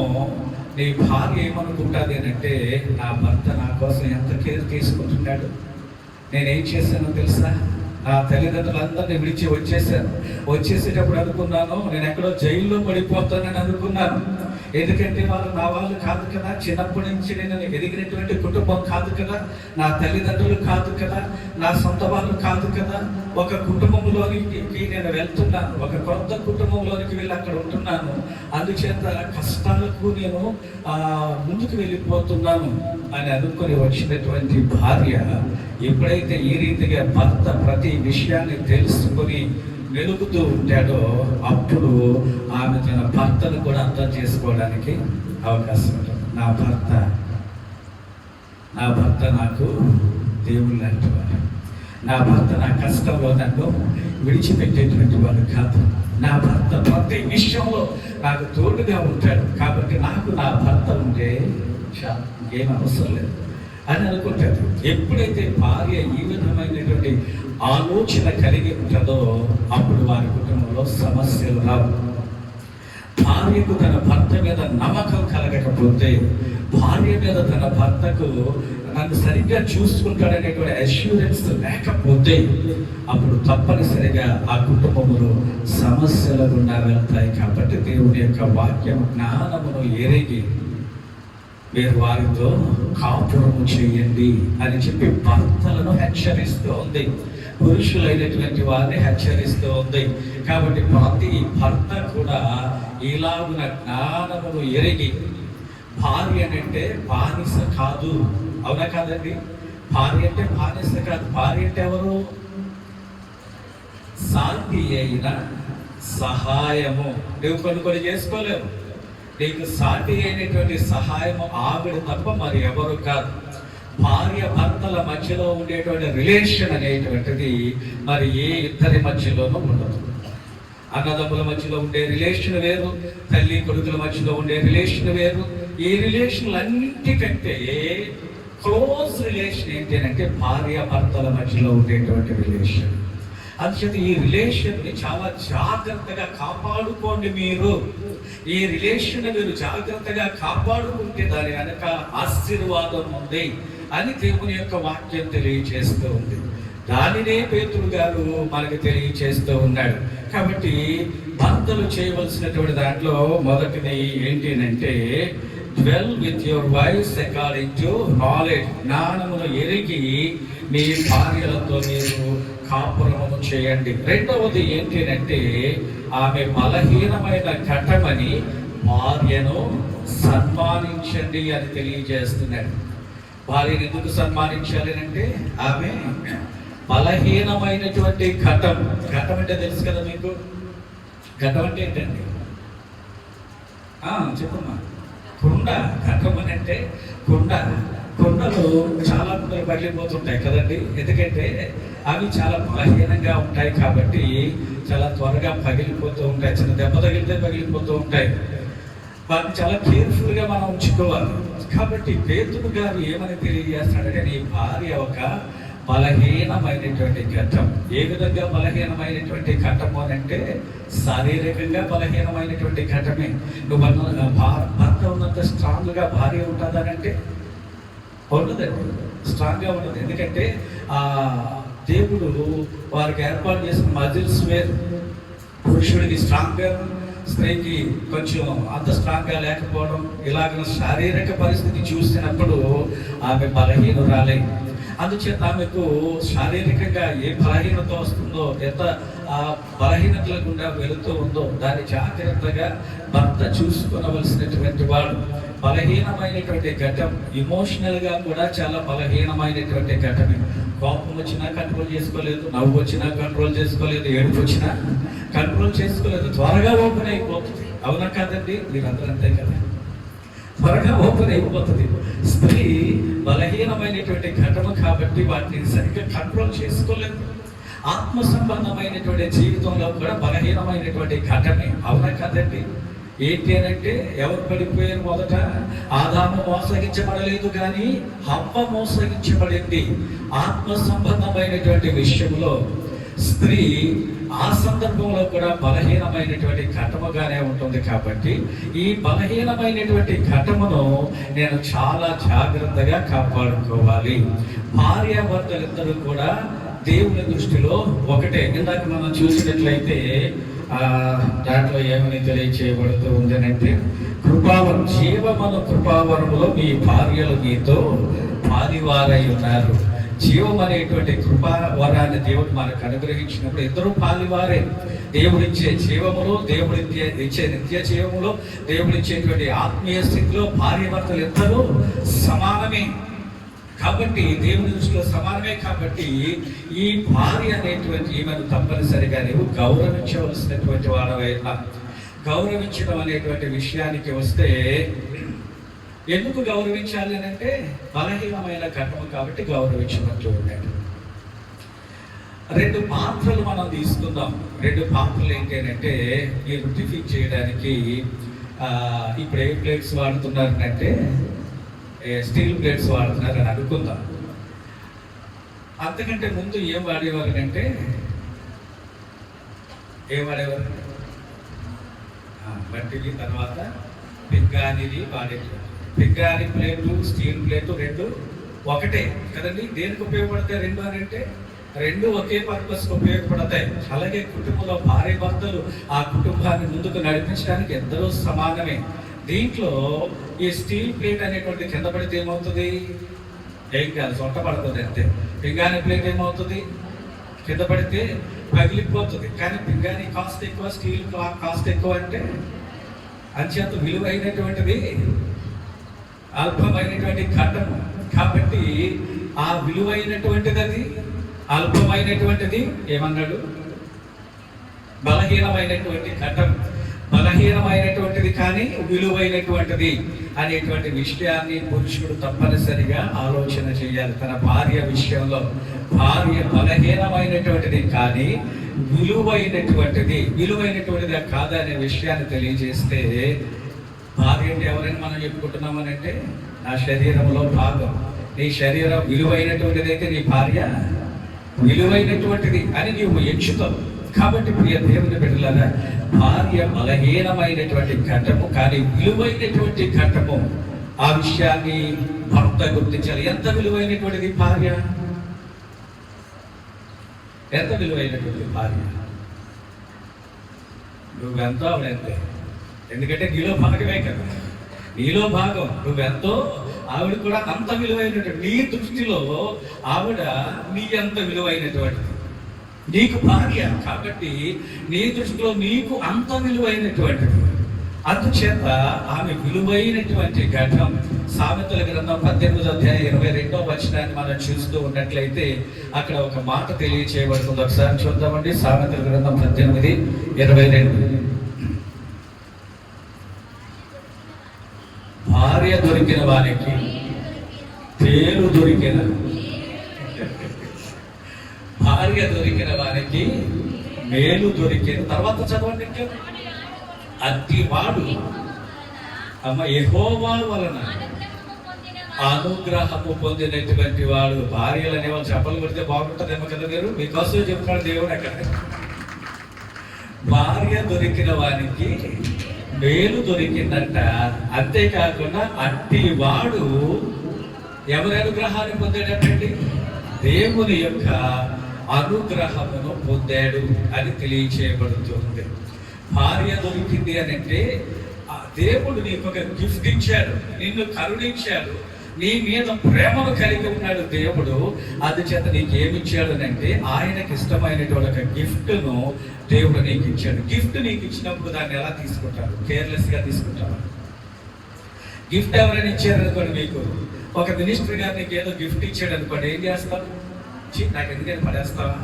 A: నీ భార్య ఏమనుకుంటుంది అంటే, నా భర్త నా కోసం ఎంత కేర్ తీసుకుంటున్నాడు, నేనేం చేశానో తెలుసా, నా తల్లిదండ్రులందరినీ విడిచి వచ్చేసేటప్పుడు అనుకున్నాను నేను ఎక్కడో జైల్లో పడిపోతానని అనుకున్నాను. ఎందుకంటే వాళ్ళు నా వాళ్ళు కాదు కదా, చిన్నప్పటి నుంచి నేను ఎదిగినటువంటి కుటుంబం కాదు కదా, నా తల్లిదండ్రులు కాదు కదా, నా సొంత వాళ్ళు కాదు కదా. ఒక కుటుంబంలోనికి నేను వెళ్తున్నాను, ఒక కొత్త కుటుంబంలోనికి వెళ్ళి అక్కడ ఉంటున్నాను. అందుచేత కష్టాలకు నేను ముందుకు వెళ్ళిపోతున్నాను అని అనుకుని వచ్చినటువంటి భార్య ఎప్పుడైతే ఈ రీతిగా భర్త ప్రతి విషయాన్ని తెలుసుకొని వెలుగుతూ ఉంటాడో అప్పుడు ఆమె తన భర్తను కూడా అర్థం చేసుకోవడానికి అవకాశం ఉంటుంది. నా భర్త నాకు దేవుళ్ళు లాంటి వాడు, నా భర్త నా కష్టంలో నన్ను విడిచిపెట్టేటువంటి వాడు కాదు, నా భర్త ప్రతి విషయంలో నాకు తోడుగా ఉంటాడు, కాబట్టి నాకు నా భర్త ఉంటే చాలు, ఏం అవసరం లేదు అని అనుకుంటారు. ఎప్పుడైతే భార్య ఈ విధమైనటువంటి ఆలోచన కలిగి ఉంటుందో అప్పుడు వారి కుటుంబంలో సమస్యలు రావు. భార్యకు తన భర్త మీద నమ్మకం కలగకపోతే, భార్య మీద తన భర్తకు నన్ను సరిగ్గా చూసుకుంటాడనేటువంటి అష్యూరెన్స్ లేకపోతే అప్పుడు తప్పనిసరిగా ఆ కుటుంబములు సమస్యల గుండా వెళ్తాయి. కాబట్టి దేవుని యొక్క వాక్యం జ్ఞానమును ఎరిగి మీరు వారితో కాపురము చేయండి అని చెప్పి భర్తలను హెచ్చరిస్తూ ఉంది, పురుషులైనటువంటి వారిని హెచ్చరిస్తూ ఉంది. కాబట్టి ప్రతి భర్త కూడా ఇలాగున జ్ఞానమును ఎరిగి, భార్య అంటే బానిస కాదు, అవునా కాదండి? భార్య అంటే బానిస కాదు. భార్య అంటే ఎవరు? సాటి అయిన సహాయము. నువ్వు కొన్ని చేసుకోలేవు, నీకు సాటి అయినటువంటి సహాయము ఆవిడ తప్ప మరి ఎవరు కాదు. భార్య భర్తల మధ్యలో ఉండేటువంటి రిలేషన్ అనేటువంటిది మరి ఏ ఇద్దరి మధ్యలోనూ ఉండదు. అన్నదమ్ముల మధ్యలో ఉండే రిలేషన్ వేరు, తల్లి కొడుకుల మధ్యలో ఉండే రిలేషన్ వేరు. ఈ రిలేషన్లు అన్నిటికంటే క్లోజ్ రిలేషన్ ఏంటి అంటే భార్య భర్తల మధ్యలో ఉండేటువంటి రిలేషన్. అందుచేత ఈ రిలేషన్ని చాలా జాగ్రత్తగా కాపాడుకోండి. మీరు ఈ రిలేషన్ మీరు జాగ్రత్తగా కాపాడుకుంటే దాని వెనక ఆశీర్వాదం ఉంది అని దేవుని యొక్క వాక్యం తెలియచేస్తూ ఉంది. దానినే పేతురు గారు మనకు తెలియచేస్తూ ఉన్నాడు. కాబట్టి భర్తలు చేయవలసినటువంటి దాంట్లో మొదటిది ఏంటి అంటే, dwell with your wives according to knowledge. జ్ఞానమును ఎరిగి మీ భార్యలతో మీరు కాపురము చేయండి. రెండవది ఏంటి అంటే, ఆమె బలహీనమైన ఘటమని భార్యను సన్మానించండి అని తెలియజేస్తున్నాడు. భార్యను ఎందుకు సన్మానించాలి అంటే, ఆమె బలహీనమైనటువంటి ఘటం. ఘటం అంటే తెలుసు కదా మీకు? ఘటం అంటే ఏంటండి? చెప్పమ్మా. కుండ. ఘటం అని అంటే కుండ. కుండలు చాలా కుండలు పగిలిపోతుంటాయి కదండి. ఎందుకంటే అవి చాలా బలహీనంగా ఉంటాయి కాబట్టి చాలా త్వరగా పగిలిపోతూ ఉంటాయి, చిన్న దెబ్బ తగిలితే పగిలిపోతూ ఉంటాయి. వాటిని చాలా కేర్ఫుల్గా మనం ఉంచుకోవాలి. కాబట్టి పేతురు గారు ఏమని తెలియజేస్తాడంటే, నీ భార్య ఒక బలహీనమైనటువంటి ఘట్టం. ఏ విధంగా బలహీనమైనటువంటి ఘట్టము అని అంటే, శారీరకంగా బలహీనమైనటువంటి ఘట్టమే. నువ్వు భర్త ఉన్నంత స్ట్రాంగ్గా భార్య ఉంటుందనంటే ఉండదండి, స్ట్రాంగ్గా ఉండదు. ఎందుకంటే ఆ దేవుడు వారికి ఏర్పాటు చేసిన మజిల్స్ వేరు. పురుషుడికి స్ట్రాంగ్గా, స్త్రీకి కొంచెం అంత స్ట్రాంగ్గా లేకపోవడం, ఇలాగ శారీరక పరిస్థితి చూసినప్పుడు ఆమె బలహీనురాలే. అందుచేత ఆమెకు శారీరకంగా ఏ బలహీనత వస్తుందో, ఎంత ఆ బలహీనతల గుండా వెళుతూ ఉందో దాన్ని జాగ్రత్తగా భర్త చూసుకోవలసినటువంటి వాడు. బలహీనమైనటువంటి ఘట్టం, ఇమోషనల్గా కూడా చాలా బలహీనమైనటువంటి ఘటమే. కోపం వచ్చినా కంట్రోల్ చేసుకోలేదు, నవ్వు వచ్చినా కంట్రోల్ చేసుకోలేదు, ఏడుపు వచ్చినా కంట్రోల్ చేసుకోలేదు, త్వరగా ఓపెన్ అయిపోతుంది. అవునా కాదండి? మీరందరూ అంతే కదా, త్వరగా ఓపెన్ అయిపోతుంది. స్త్రీ బలహీనమైనటువంటి ఘటన కాబట్టి వాటిని సరిగ్గా కంట్రోల్ చేసుకోలేదు. ఆత్మ సంబంధమైనటువంటి జీవితంలో కూడా బలహీనమైనటువంటి ఘటనే. అవునా కాదండి? ఏంటి అని అంటే, ఎవరు పడిపోయారు? మొదట ఆదాము మోసగించబడలేదు, కానీ హవ్వ మోసగించబడింది. ఆత్మ సంబంధమైనటువంటి విషయంలో స్త్రీ ఆ సందర్భంలో కూడా బలహీనమైనటువంటి ఘటముగానే ఉంటుంది. కాబట్టి ఈ బలహీనమైనటువంటి ఘటమును నేను చాలా జాగ్రత్తగా కాపాడుకోవాలి. భార్యాభర్తలిద్దరూ కూడా దేవుని దృష్టిలో ఒకటే. ఇందాక మనం చూసినట్లయితే దాంట్లో ఏమని తెలియచేయబడుతూ ఉంది అంటే, కృపావరం, జీవమను కృపావరములో మీ భార్యలు మీతో పాలివారై ఉన్నారు. జీవం అనేటువంటి కృపావరాన్ని దేవుడు మనకు అనుగ్రహించినప్పుడు ఇద్దరు పాలివారే. దేవుడిచ్చే జీవములో, దేవుడిచ్చే నిత్య జీవములో, దేవుడిచ్చేటువంటి ఆత్మీయ స్థితిలో భార్యాభర్తలు ఇద్దరూ సమానమే. కాబట్టి దేవుని దృష్టిలో సమానమే. కాబట్టి ఈ భార్య అనేటువంటి ఈమెను తప్పనిసరిగా నీవు గౌరవించవలసినటువంటి వాడవైనా. గౌరవించడం అనేటువంటి విషయానికి వస్తే, ఎందుకు గౌరవించాలి అని అంటే, బలహీనమైన ఘటన కాబట్టి గౌరవించమంటూ ఉన్నాడు. 2 పాత్రలు మనం తీసుకుందాం. 2 పాత్రలు ఏంటి అని అంటే, ఈ రొట్టి ఫిక్స్ చేయడానికి ఇప్పుడు ఏ ప్లేట్స్ వాడుతున్నారంటే స్టీల్ ప్లేట్స్ వాడుతున్నారని అనుకుందాం. అంతకంటే ముందు ఏం వాడేవారు అంటే, మట్టివి, తర్వాత పింగాణివి వాడేవారు. పింగాణి ప్లేటు, స్టీల్ ప్లేటు 2 ఒకటే కదండి. దేనికి ఉపయోగపడతాయి 2 అని అంటే, 2 ఒకే పర్పస్కి ఉపయోగపడతాయి. అలాగే కుటుంబంలో భార్య భర్తలు ఆ కుటుంబాన్ని ముందుకు నడిపించడానికి ఎందరో సమానమే. దీంట్లో ఈ స్టీల్ ప్లేట్ అనేటువంటి కింద పడితే ఏమవుతుంది? ఏం కాదు, సొంట పడుతుంది అంతే. పింగాణి ప్లేట్ ఏమవుతుంది? కింద పడితే పగిలిపోతుంది. కానీ పింగాణి కాస్ట్ ఎక్కువ, స్టీల్ కాస్ట్ ఎక్కువ. అంటే అంచేత విలువైనటువంటిది అల్పమైనటువంటి ఘటన. కాబట్టి ఆ విలువైనటువంటిది, అది అల్పమైనటువంటిది ఏమన్నాడు? బలహీనమైనటువంటి ఘటన. బలహీనమైనటువంటిది కానీ విలువైనటువంటిది అనేటువంటి విషయాన్ని పురుషుడు తప్పనిసరిగా ఆలోచన చేయాలి. తన భార్య విషయంలో భార్య బలహీనమైనటువంటిది కానీ విలువైనటువంటిది కాదా అనే విషయాన్ని తెలియజేస్తే, భార్య అంటే ఎవరైనా మనం చెప్పుకుంటున్నామని అంటే, నా శరీరంలో భాగం. నీ శరీరం విలువైనటువంటిది అయితే నీ భార్య విలువైనటువంటిది అని నీవు ఎంచుతావు. కాబట్టి ప్రియ దేవుని బిడ్డలారా, భార్య బలహీనమైనటువంటి ఘట్టము కానీ విలువైనటువంటి ఘట్టము. ఆ విషయాన్ని భర్త గుర్తించాలి. ఎంత విలువైనటువంటిది భార్య? ఎంత విలువైనటువంటి భార్య? నువ్వెంతో ఆవిడెంతే. ఎందుకంటే నీలో భాగమే కదా, నీలో భాగం. నువ్వెంతో ఆవిడ కూడా అంత విలువైనటువంటి. నీ దృష్టిలో ఆవిడ నీ అంత విలువైనటువంటిది. నీకు భార్య కాబట్టి నీ దృష్టిలో నీకు అంత విలువైనటువంటిది. అందుచేత ఆమె విలువైనటువంటి ఘటం. సామెతల గ్రంథం 18వ అధ్యాయం 22వ వచనాన్ని మనం చూస్తూ ఉన్నట్లయితే అక్కడ ఒక మాట తెలియచేయబడుతుంది. ఒకసారి చూద్దామండి. సామెతల గ్రంథం 18:22. భార్య దొరికిన వానికి తేలు దొరికిన, భార్య దొరికిన వారికి మేలు దొరికింది. తర్వాత చదవండి ఇంకా. అట్టివాడు యెహోవా వలన అనుగ్రహము పొందినటువంటి వాడు. భార్యలు అనేవాళ్ళు చెప్పలు కొడితే బాగుంటుందేమో కదా, మీరు మీకోసం చెప్తున్నాడు దేవుడు అక్కడ. భార్య దొరికిన వానికి మేలు దొరికిందంట. అంతేకాకుండా అట్టివాడు ఎవరి అనుగ్రహాన్ని పొందాడటండి? దేవుని యొక్క అనుగ్రహమును పొందాడు అని తెలియచేయబడుతుంది. భార్య దొరికింది అని అంటే దేవుడు నీకు ఒక గిఫ్ట్ ఇచ్చాడు, నిన్ను కరుణించాడు, నీ మీద ప్రేమను కలిగి ఉన్నాడు దేవుడు. అందుచేత నీకు ఏమిచ్చాడు అంటే ఆయనకి ఇష్టమైనటువంటి ఒక గిఫ్ట్ను దేవుడు నీకు ఇచ్చాడు. గిఫ్ట్ నీకు ఇచ్చినప్పుడు దాన్ని ఎలా తీసుకుంటారు? కేర్లెస్గా తీసుకుంటారు. గిఫ్ట్ ఎవరైనా ఇచ్చారు అనుకోండి, మీకు ఒక మినిస్టర్ గారు నీకు ఏదో గిఫ్ట్ ఇచ్చాడు అనుకోండి, ఏం చేస్తావు? నాకు ఎందుకని పడేస్తావా?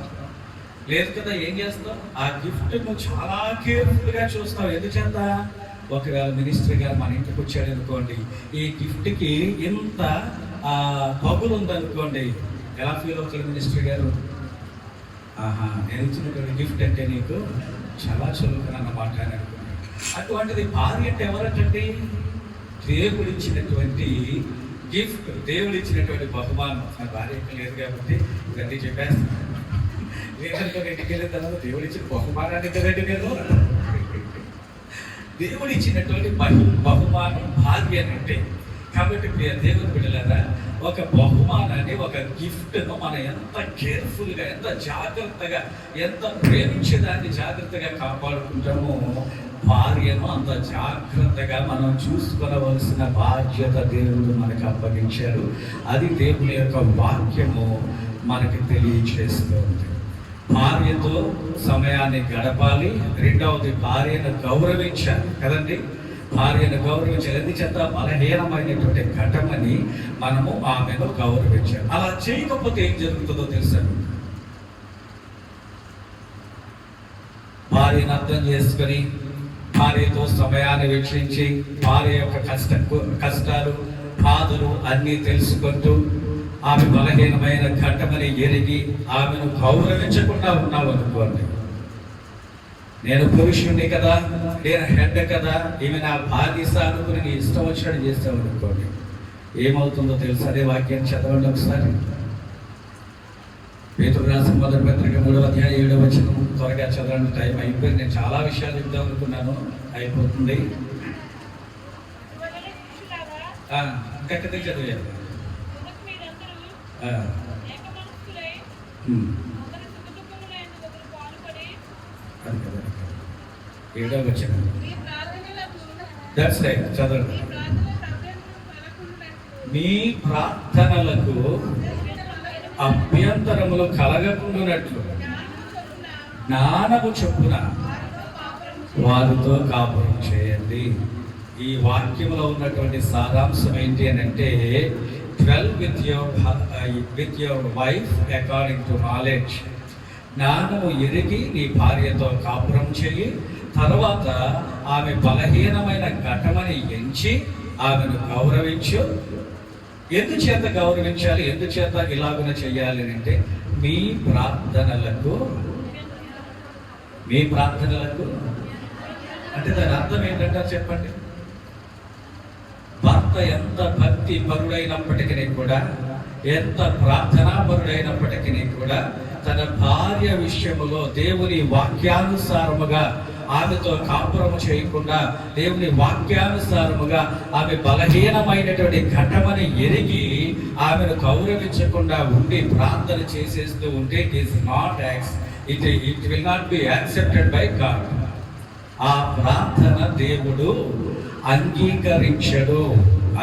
A: లేదు కదా, ఏం చేస్తావు? ఆ గిఫ్ట్ నువ్వు చాలా కేర్ఫుల్గా చూస్తావు. ఎందుచేత? ఒకవేళ మినిస్టర్ గారు మన ఇంటికి వచ్చాడు అనుకోండి, ఈ గిఫ్ట్కి ఇంత పగులు ఉందనుకోండి, ఎలా ఫీల్ అవుతాడు మినిస్టర్ గారు? నేను ఇచ్చినటువంటి గిఫ్ట్ అంటే నీకు చాలా చురుకున అన్నమాట అని అనుకున్నాడు. అటువంటిది భార్య అంటే ఎవరంటండి? దేవుడు ఇచ్చినటువంటి గిఫ్ట్, దేవుడు ఇచ్చినటువంటి బహుమానం. నా భార్యకి లేదు కాబట్టి ఇవన్నీ చెప్పేస్తాను. లేదంటే ఇంటికి వెళ్ళిన తర్వాత దేవుడు ఇచ్చిన బహుమానాన్ని కదండి నేను. దేవుడు ఇచ్చినటువంటి బహుమానం భార్య అంటే. కాబట్టి ప్రియ దేవుని బిడ్డలారా, ఒక బహుమానాన్ని, ఒక గిఫ్ట్ను మనం ఎంత కేర్ఫుల్గా, ఎంత జాగ్రత్తగా, ఎంత ప్రేమించేదాన్ని జాగ్రత్తగా కాపాడుకుంటామో, భార్యను అంత జాగ్రత్తగా మనం చూసుకోవలసిన బాధ్యత దేవుడు మనకు అప్పగించాడు. అది దేవుని యొక్క వాక్యము మనకి తెలియజేస్తుంది. భార్యతో సమయాన్ని గడపాలి. రెండవది, భార్యను గౌరవించాలి కదండి. భార్యను గౌరవించాలి. ఎందుచేత బలహీనమైనటువంటి ఘటమని మనము ఆమెను గౌరవించాలి. అలా చేయకపోతే ఏం జరుగుతుందో తెలుసా? భార్యను అర్థం చేసుకొని, భార్యతో సమయాన్ని వెచ్చించి, భార్య యొక్క కష్టాలు, బాధలు అన్నీ తెలుసుకుంటూ, ఆమె బలహీనమైన ఘట్టమని ఎరిగి ఆమెను గౌరవించకుండా ఉన్నావు అనుకోండి, నేను పురుషుణ్ణి కదా, నేను హెడ్ కదా, ఈమె నా బాధ్యత అనుకుని నీ ఇష్టం వచ్చినట్టు చేస్తావు అనుకోండి, ఏమవుతుందో తెలుసు? అదే వాక్యాన్ని చదవండి ఒకసారి. పేతురు రాసిన మొదటి పత్రిక 3వ అధ్యాయం 7వ వచనం. త్వరగా చదవండి, టైం అయిపోయింది. నేను చాలా విషయాలు చెప్దాం అనుకున్నాను, అయిపోతుంది. ఇంకా చదివాను. ఏడవ వచనం. దట్స్ రైట్, చదవండి. మీ ప్రార్థనలకు అభ్యంతరములు కలగకుండానట్లు జ్ఞానము చొప్పున వారితో కాపురం చేయండి. ఈ వాక్యంలో ఉన్నటువంటి సారాంశం ఏంటి అని అంటే, 12 with your wife according to knowledge. జ్ఞానము ఎరిగి నీ భార్యతో కాపురం చెయ్యి. తర్వాత ఆమె బలహీనమైన ఘటమని ఎంచి ఆమెను గౌరవించు. ఎందుచేత గౌరవించాలి? ఎందుచేత ఇలాగున చెయ్యాలి అంటే, మీ ప్రార్థనలకు అంటే దాని అర్థం ఏంటంటే చెప్పండి. భర్త ఎంత భక్తి పరుడైనప్పటికీ కూడా, ఎంత ప్రార్థనాపరుడైనప్పటికీ కూడా, తన భార్య విషయములో దేవుని వాక్యానుసారముగా ఆమెతో కాపురము చేయకుండా, దేవుని వాక్యానుసారముగా ఆమె బలహీనమైనటువంటి ఘటమని ఎరిగి ఆమెను గౌరవించకుండా ఉండి ప్రార్థన చేసేస్తూ ఉంటే, it will not be accepted by God. ఆ ప్రార్థన దేవుడు అంగీకరించడు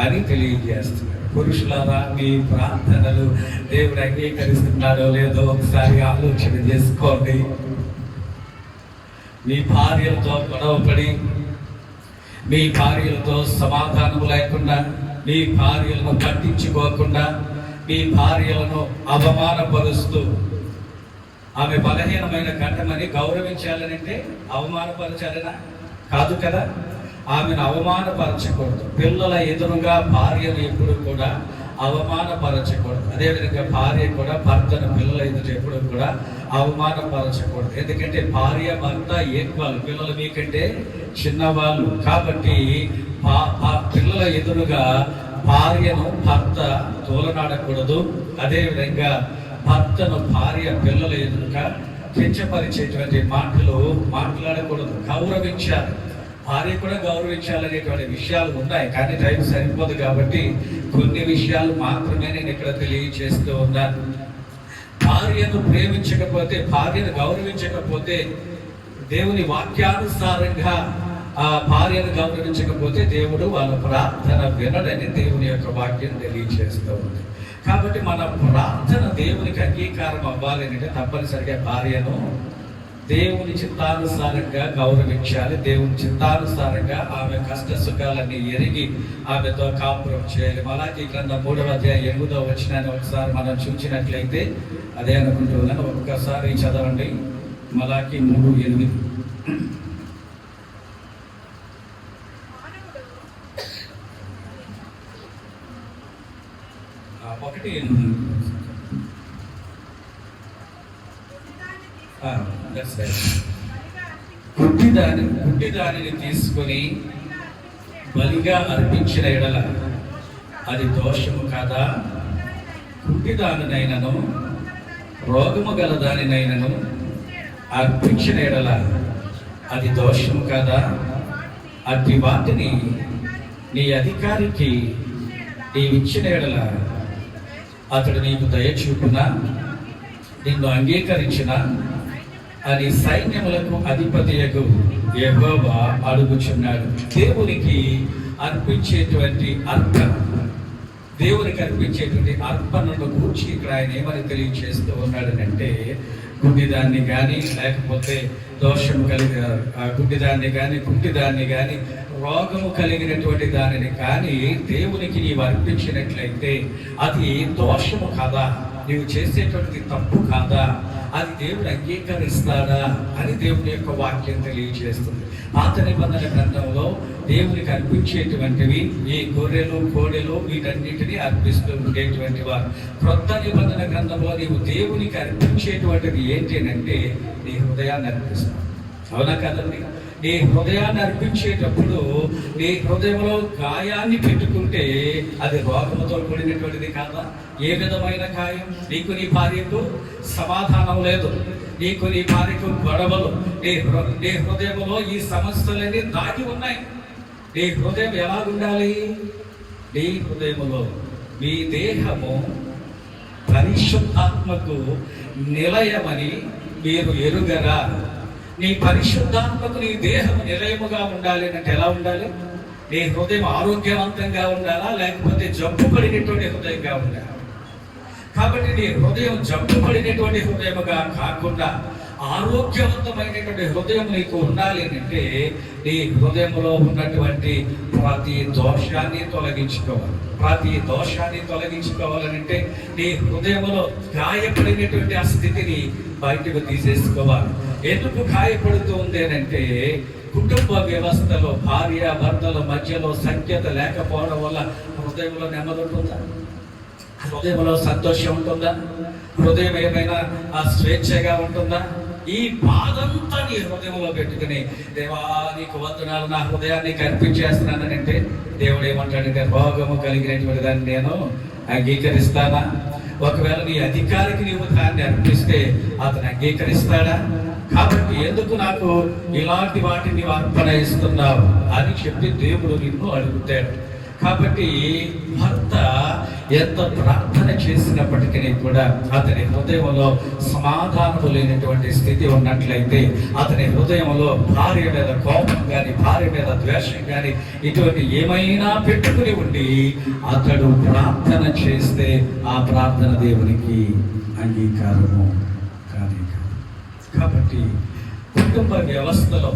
A: అని తెలియజేస్తున్నాడు. పురుషులారా, మీ ప్రార్థనలు దేవుడు అంగీకరిస్తున్నాడో లేదో ఒకసారి ఆలోచన చేసుకోండి. మీ భార్యలతో గొడవపడి, మీ భార్యలతో సమాధానం లేకుండా, మీ భార్యలను పట్టించుకోకుండా, మీ భార్యలను అవమానపరుస్తూ, ఆమె బలహీనమైన ఘట్టమని గౌరవించాలనంటే అవమానపరచాలనా? కాదు కదా. ఆమెను అవమానపరచకూడదు. పిల్లల ఎదురుగా భార్యను ఎప్పుడు కూడా అవమానపరచకూడదు. అదేవిధంగా భార్య కూడా భర్తను పిల్లల ఎదురు ఎప్పుడు కూడా అవమానపరచకూడదు. ఎందుకంటే భార్య భర్త ఏక్వాలు, పిల్లలు మీకంటే చిన్నవాళ్ళు కాబట్టి పిల్లల ఎదురుగా భార్యను భర్త తోలనాడకూడదు. అదేవిధంగా భర్తను భార్య పిల్లల ఎదురుగా కించపరిచేటువంటి మాటలు మాట్లాడకూడదు. గౌరవించాలి, భార్య కూడా గౌరవించాలనేటువంటి విషయాలు ఉన్నాయి, కానీ టైం సరిపోదు కాబట్టి కొన్ని విషయాలు మాత్రమే నేను ఇక్కడ తెలియజేస్తూ ఉన్నాను. భార్యను ప్రేమించకపోతే, భార్యను గౌరవించకపోతే, దేవుని వాక్యానుసారంగా ఆ భార్యను గౌరవించకపోతే దేవుడు వాళ్ళ ప్రార్థన వినడని దేవుని యొక్క వాక్యం తెలియజేస్తూ ఉంది. కాబట్టి మన ప్రార్థన దేవునికి అంగీకారం అవ్వాలి అంటే తప్పనిసరిగా భార్యను దేవుని చిత్తానుసారంగా గౌరవించాలి. దేవుని చిత్తానుసారంగా ఆమె కష్ట సుఖాలన్నీ ఎరిగి ఆమెతో కాపురం చేయాలి. మలాకీ గ్రంథం 3వ అధ్యాయం 8వ వచనాన్ని ఒకసారి మనం చూసినట్లయితే అదే అనుకుంటున్నాను. ఒక్కసారి చదవండి. మలాకీ 3:8. గుడ్డిదానిని తీసుకొని బలిగా అర్పించిన ఎడల అది దోషము కాదా? గుడ్డిదానినైనను రోగము గల దానినైనను అర్పించిన ఎడల అది దోషము కాదా? అట్టి వాటిని నీ అధికారికి నీవిచ్చిన ఎడల అతడు నీకు దయచూపున నిన్ను అంగీకరించిన అని సైన్యములకు అధిపతియగు యెహోవా అడుగుచున్నాడు. దేవునికి అర్పించేటువంటి అర్పణ, దేవునికి అర్పించేటువంటి అర్పణను కూర్చి ఇక్కడ ఆయన ఏమని తెలియజేస్తూ ఉన్నాడనంటే, గుడ్డిదాన్ని కానీ లేకపోతే దోషము కలిగిన గుడ్డిదాన్ని కానీ కుంటిదాన్ని కానీ రోగము కలిగినటువంటి దానిని కానీ దేవునికి నీవు అర్పించినట్లయితే అది దోషము కాదా? నీవు చేసేటువంటి తప్పు కాదా? అది దేవుడు అంగీకరిస్తాడా అని దేవుని యొక్క వాక్యం తెలియజేస్తుంది. పాత నిబంధన గ్రంథంలో దేవునికి అర్పించేటువంటివి ఈ గొర్రెలు కోడెలు వీటన్నిటిని అర్పిస్తూ ఉండేటువంటి వారు. క్రొత్త నిబంధన గ్రంథంలో నీవు దేవునికి అర్పించేటువంటిది ఏంటి అంటే నీ హృదయాన్ని అర్పిస్తావు. అవునా కదండి? నీ హృదయాన్ని అర్పించేటప్పుడు నీ హృదయంలో గాయాన్ని పెట్టుకుంటే అది రోగముతో కూడినటువంటిది కాదా? ఏ విధమైన గాయం? నీకు నీ భార్యకు సమాధానం లేదు, నీకు నీ భార్యకు గొడవలు, నీ హృదయంలో ఈ సమస్యలన్నీ దాగి ఉన్నాయి. నీ హృదయం ఎలా ఉండాలి? నీ హృదయంలో మీ దేహము పరిశుద్ధాత్మకు నిలయమని మీరు ఎరుగరా? నీ పరిశుద్ధాత్మకు నీ దేహం నిలయముగా ఉండాలి అంటే ఎలా ఉండాలి? నీ హృదయం ఆరోగ్యవంతంగా ఉండాలా, లేకపోతే జబ్బు పడినటువంటి హృదయంగా ఉండాలి? కాబట్టి నీ హృదయం జబ్బు పడినటువంటి హృదయముగా కాకుండా ఆరోగ్యవంతమైనటువంటి హృదయం నీకు ఉండాలి అంటే నీ హృదయంలో ఉన్నటువంటి ప్రతి దోషాన్ని తొలగించుకోవాలి. ప్రతి దోషాన్ని తొలగించుకోవాలంటే నీ హృదయంలో గాయపడినటువంటి ఆ స్థితిని బయటకు తీసేసుకోవాలి. ఎందుకు గాయపడుతూ ఉంది అంటే కుటుంబ వ్యవస్థలో భార్య భర్తల మధ్యలో సఖ్యత లేకపోవడం వల్ల హృదయంలో నెమ్మది ఉంటుందా? హృదయంలో సంతోషం ఉంటుందా? హృదయం ఏమైనా ఆ స్వేచ్ఛగా ఉంటుందా? ఈ బాధంతా నీ హృదయంలో పెట్టుకుని దేవా నీకు వందనాలు, నా హృదయాన్ని కర్పించేస్తున్నానంటే దేవుడు ఏమంటాడంటే రోగము కలిగినటువంటి దాన్ని నేను అంగీకరిస్తానా? ఒకవేళ నీ అధికారికి నీవు దాన్ని అర్పిస్తే అతను అంగీకరిస్తాడా? కాబట్టి ఎందుకు నాకు ఇలాంటి వాటిని నీవు అర్పణ ఇస్తున్నావు అని చెప్పి దేవుడు నిన్ను అడుగుతాడు. కాబట్టి భర్త ఎంత ప్రార్థన చేసినప్పటికీ కూడా అతని హృదయంలో సమాధానం లేనటువంటి స్థితి ఉన్నట్లయితే, అతని హృదయంలో భార్య మీద కోపం కానీ భార్య మీద ద్వేషం కానీ ఇటువంటి ఏమైనా పెట్టుకుని ఉండి అతడు ప్రార్థన చేస్తే ఆ ప్రార్థన దేవునికి అంగీకారము కానీ కాదు. కాబట్టి కుటుంబ వ్యవస్థలో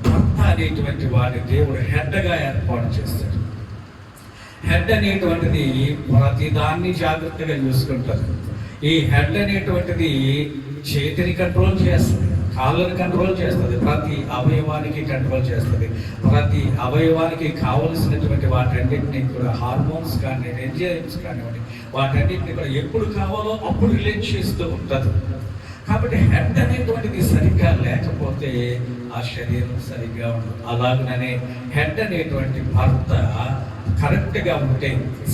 A: భర్త అనేటువంటి వాడిని దేవుడు హెడ్గా ఏర్పాటు చేస్తాడు. హెడ్ అనేటువంటిది ప్రతిదాన్ని జాగ్రత్తగా చూసుకుంటారు. ఈ హెడ్ అనేటువంటిది చేతిని కంట్రోల్ చేస్తుంది, కాళ్ళని కంట్రోల్ చేస్తుంది, ప్రతి అవయవానికి కంట్రోల్ చేస్తుంది. ప్రతి అవయవానికి కావలసినటువంటి వాటన్నిటిని కూడా హార్మోన్స్ కానీ ఎంజైమ్స్ కానివ్వండి వాటన్నిటిని కూడా ఎప్పుడు కావాలో అప్పుడు రిలీజ్ చేస్తూ ఉంటుంది. కాబట్టి హెడ్ అనేటువంటిది సరిగ్గా లేకపోతే ఆ శరీరం సరిగ్గా ఉండదు. అలాగనే హెడ్ అనేటువంటి భర్త కరెక్ట్గా ఉంటే,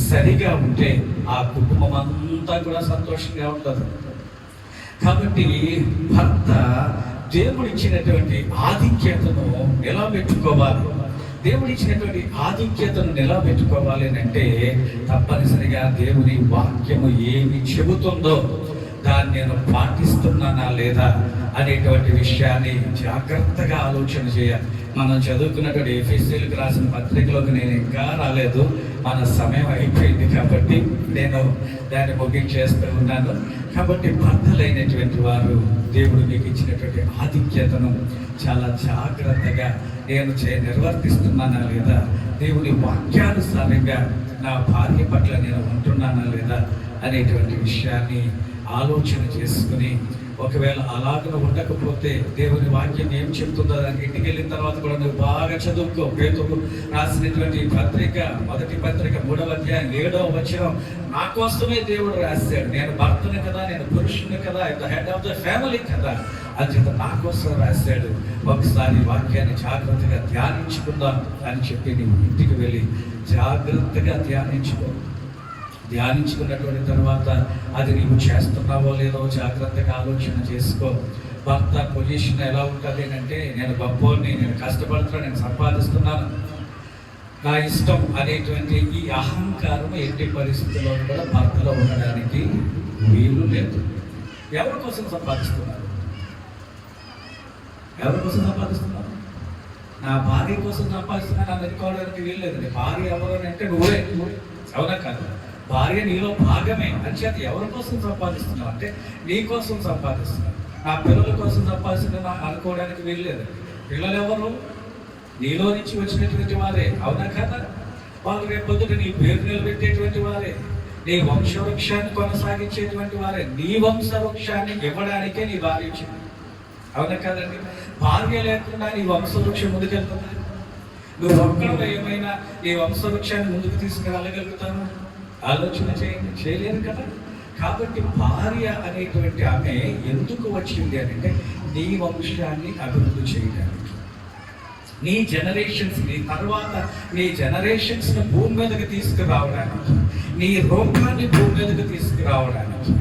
A: సరిగా ఉంటే ఆ కుటుంబం అంతా కూడా సంతోషంగా ఉంటుంది. కాబట్టి భర్త దేవుడు ఇచ్చినటువంటి ఆధిక్యతను నిలబెట్టుకోవాలి. దేవుడు ఇచ్చినటువంటి ఆధిక్యతను నిలబెట్టుకోవాలి అంటే తప్పనిసరిగా దేవుని వాక్యము ఏమి చెబుతుందో దాన్ని నేను పాటిస్తున్నానా లేదా అనేటువంటి విషయాన్ని జాగ్రత్తగా ఆలోచన చేయాలి. మనం చదువుకున్నటువంటి ఎఫెసీయులకు రాసిన పత్రికలోకి నేను ఇంకా రాలేదు, మన సమయం అయిపోయింది కాబట్టి నేను దాన్ని ముగించేస్తూ ఉన్నాను. కాబట్టి భర్తలైనటువంటి వారు దేవుడు మీకు ఇచ్చినటువంటి ఆధిక్యతను చాలా జాగ్రత్తగా నేను నిర్వర్తిస్తున్నానా లేదా, దేవుని వాక్యానుసారంగా నా భార్య పట్ల నేను ఉంటున్నానా లేదా అనేటువంటి విషయాన్ని ఆలోచన చేసుకుని, ఒకవేళ అలాగ ఉండకపోతే దేవుని వాక్యం ఏం చెప్తుందో దానికి ఇంటికి వెళ్ళిన తర్వాత కూడా నువ్వు బాగా చదువుకో. పేతురు రాసినటువంటి పత్రిక, మొదటి పత్రిక 3వ అధ్యాయం 7వ వచనం, నా కోసమే దేవుడు రాశాడు. నేను భర్తని కదా, నేను పురుషుని కదా, the head of the family కదా, అంచేత నా కోసం రాశాడు. ఒకసారి వాక్యాన్ని జాగ్రత్తగా ధ్యానించుకుందాం అని చెప్పి నువ్వు ఇంటికి వెళ్ళి జాగ్రత్తగా ధ్యానించుకున్నటువంటి తర్వాత అది నీవు చేస్తున్నావో లేదో జాగ్రత్తగా ఆలోచన చేసుకో. భర్త పొజిషన్ ఎలా ఉంటుంది అంటే, నేను గొప్పోని, నేను కష్టపడుతున్నాను, నేను సంపాదిస్తున్నాను, నా ఇష్టం అనేటువంటి ఈ అహంకారం ఎట్టి పరిస్థితుల్లో కూడా భర్తలో ఉండడానికి వీలు లేదు. ఎవరి కోసం సంపాదిస్తున్నారు? ఎవరి కోసం సంపాదిస్తున్నారు? నా భార్య కోసం సంపాదిస్తున్నాను అని అనుకోవడానికి వీలు లేదండి. భార్య ఎవరు అంటే నువ్వే, అవునా కాదు? భార్య నీలో భాగమే. అంచేత ఎవరి కోసం సంపాదిస్తున్నావు అంటే నీ కోసం సంపాదిస్తున్నావు. నా పిల్లల కోసం సంపాదిస్తున్నా అనుకోవడానికి వీల్లేదు. పిల్లలు ఎవరు? నీలో నుంచి వచ్చినటువంటి వారే, అవునా కదా? వాళ్ళు రేపు పొద్దుట నీ పేరు నిలబెట్టేటువంటి వారే, నీ వంశవృక్షాన్ని కొనసాగించేటువంటి వారే. నీ వంశవృక్షాన్ని ఇవ్వడానికే నీ భార్య వచ్చింది, అవునా కదండి? భార్య లేకుండా నీ వంశవృక్షం ముందుకెళ్తుందా? నువ్వు ఒక్కడో ఏమైనా నీ వంశవృక్షాన్ని ముందుకు తీసుకురాగలుగుతాను? ఆలోచన చేయలేదు కదా. కాబట్టి భార్య అనేటువంటి ఆమె ఎందుకు వచ్చింది అంటే నీ వంశాన్ని అభివృద్ధి చేయడానికి, నీ జనరేషన్స్, నీ తర్వాత నీ జనరేషన్స్ భూమి మీదకి తీసుకురావడానికి, నీ రూపాన్ని భూమి మీదకి తీసుకురావడానికి,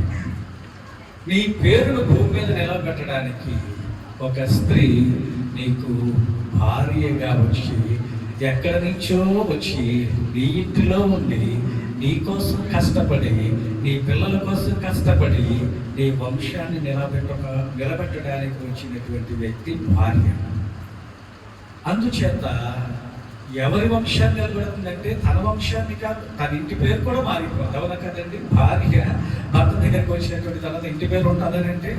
A: నీ పేరును భూమి మీద నిలబెట్టడానికి ఒక స్త్రీ నీకు భార్యగా వచ్చి, ఎక్కడి నుంచో వచ్చి నీ ఇంటిలో ఉండి నీ కోసం కష్టపడి, నీ పిల్లల కోసం కష్టపడి, నీ వంశాన్ని నిలబెట్టడానికి వచ్చినటువంటి వ్యక్తి భార్య. అందుచేత ఎవరి వంశాన్ని నిలబెడుతుందంటే తన వంశాన్ని కాదు, తన ఇంటి పేరు కూడా మారిపోతుంది, అవునా కదండి? భార్య భర్త దగ్గరికి వచ్చినటువంటి తర్వాత ఇంటి పేరు ఉంటుందనంటే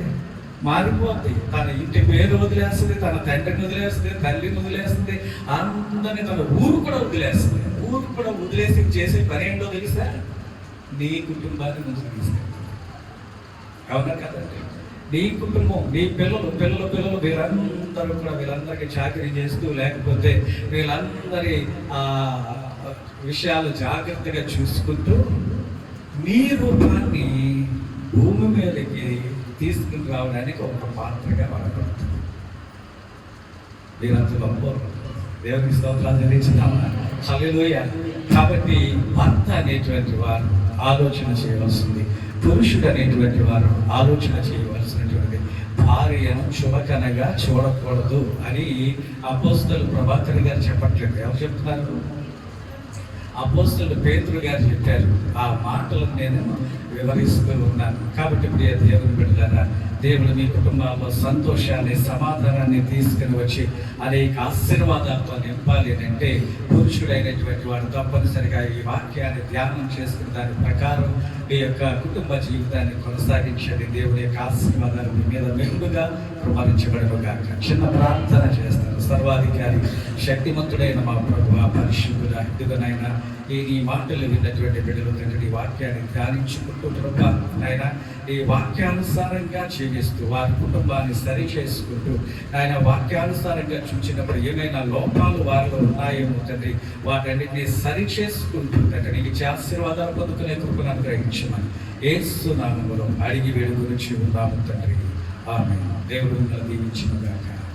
A: మారిపోద్ది. తన ఇంటి పేరు వదిలేస్తుంది, తన తండ్రిని వదిలేస్తుంది, తల్లిని వదిలేస్తుంది, అందరినీ తన ఊరు కూడా వదిలేస్తుంది. ఊరు కూడా వదిలేసి చేసే పని ఏంటో తెలుసా? నీ కుటుంబాన్ని ముందుకు తీసుకెళ్తావు, అవునా కదండి? నీ కుటుంబం, నీ పిల్లలు వీళ్ళందరూ కూడా వీళ్ళందరికీ చాకరీ చేస్తూ, లేకపోతే వీళ్ళందరి విషయాలు జాగ్రత్తగా చూసుకుంటూ నీ రూపాన్ని భూమి మీదకి తీసుకుని రావడానికి ఒక పాత్రగా వాడబడుతుంది. వీరంతా గొప్ప దేవునికి స్తోత్రాలు చెల్లించుదామా? హల్లెలూయా. కాబట్టి భర్త అనేటువంటి వారు ఆలోచన చేయవలసింది, పురుషుడు అనేటువంటి వారు ఆలోచన చేయవలసినటువంటి భార్యను చులకనగా చూడకూడదు అని అపోస్తలుడు ప్రభాకర్ గారు చెప్పట్లేదు. ఎవరు చెప్తున్నారు? అపోస్తలుడు పేతురు గారు చెప్పారు. ఆ మాటలను నేను వివరిస్తూ ఉన్నాను. కాబట్టి ప్రియ దేవుని బిడ్డలారా, దేవుడు మీ కుటుంబాల్లో సంతోషాన్ని, సమాధానాన్ని తీసుకుని వచ్చి అనేక ఆశీర్వాదాలతో నింపాలి అంటే పురుషుడైనటువంటి వాడు తప్పనిసరిగా ఈ వాక్యాన్ని ధ్యానం చేసుకుని దాని ప్రకారం మీ యొక్క కుటుంబ జీవితాన్ని కొనసాగించండి. దేవుడి యొక్క ఆశీర్వాదాలు మీ మీద మెండుగా కృపరించబడగాక. చిన్న ప్రార్థన చేస్తాను. సర్వాధికారి శక్తిమంతుడైన మా ప్రభువా, పరిశుద్ధుడా, ఇదిగోనైనా ఈ మాటలు విన్నటువంటి బిడ్డలు తండ్రి వాక్యాన్ని ధ్యానించుకుంటూ ప్రభా ఆయన ఈ వాక్యానుసారంగా జీవిస్తూ వారి కుటుంబాన్ని సరి చేసుకుంటూ ఆయన వాక్యానుసారంగా చూసినప్పుడు ఏమైనా లోపాలు వారిలో ఉన్నాయేమో తండ్రి వాటన్నిటిని సరి చేసుకుంటూ తండ్రి నీకు ఆశీర్వాదాలు పొందుకునే కృపను అనుగ్రహించమని యేసు నామములో అడిగి వేడుకొని ఉన్నాము తండ్రి. ఆమేన్. దేవుడు మిమ్మల్ని దీవించును గాక.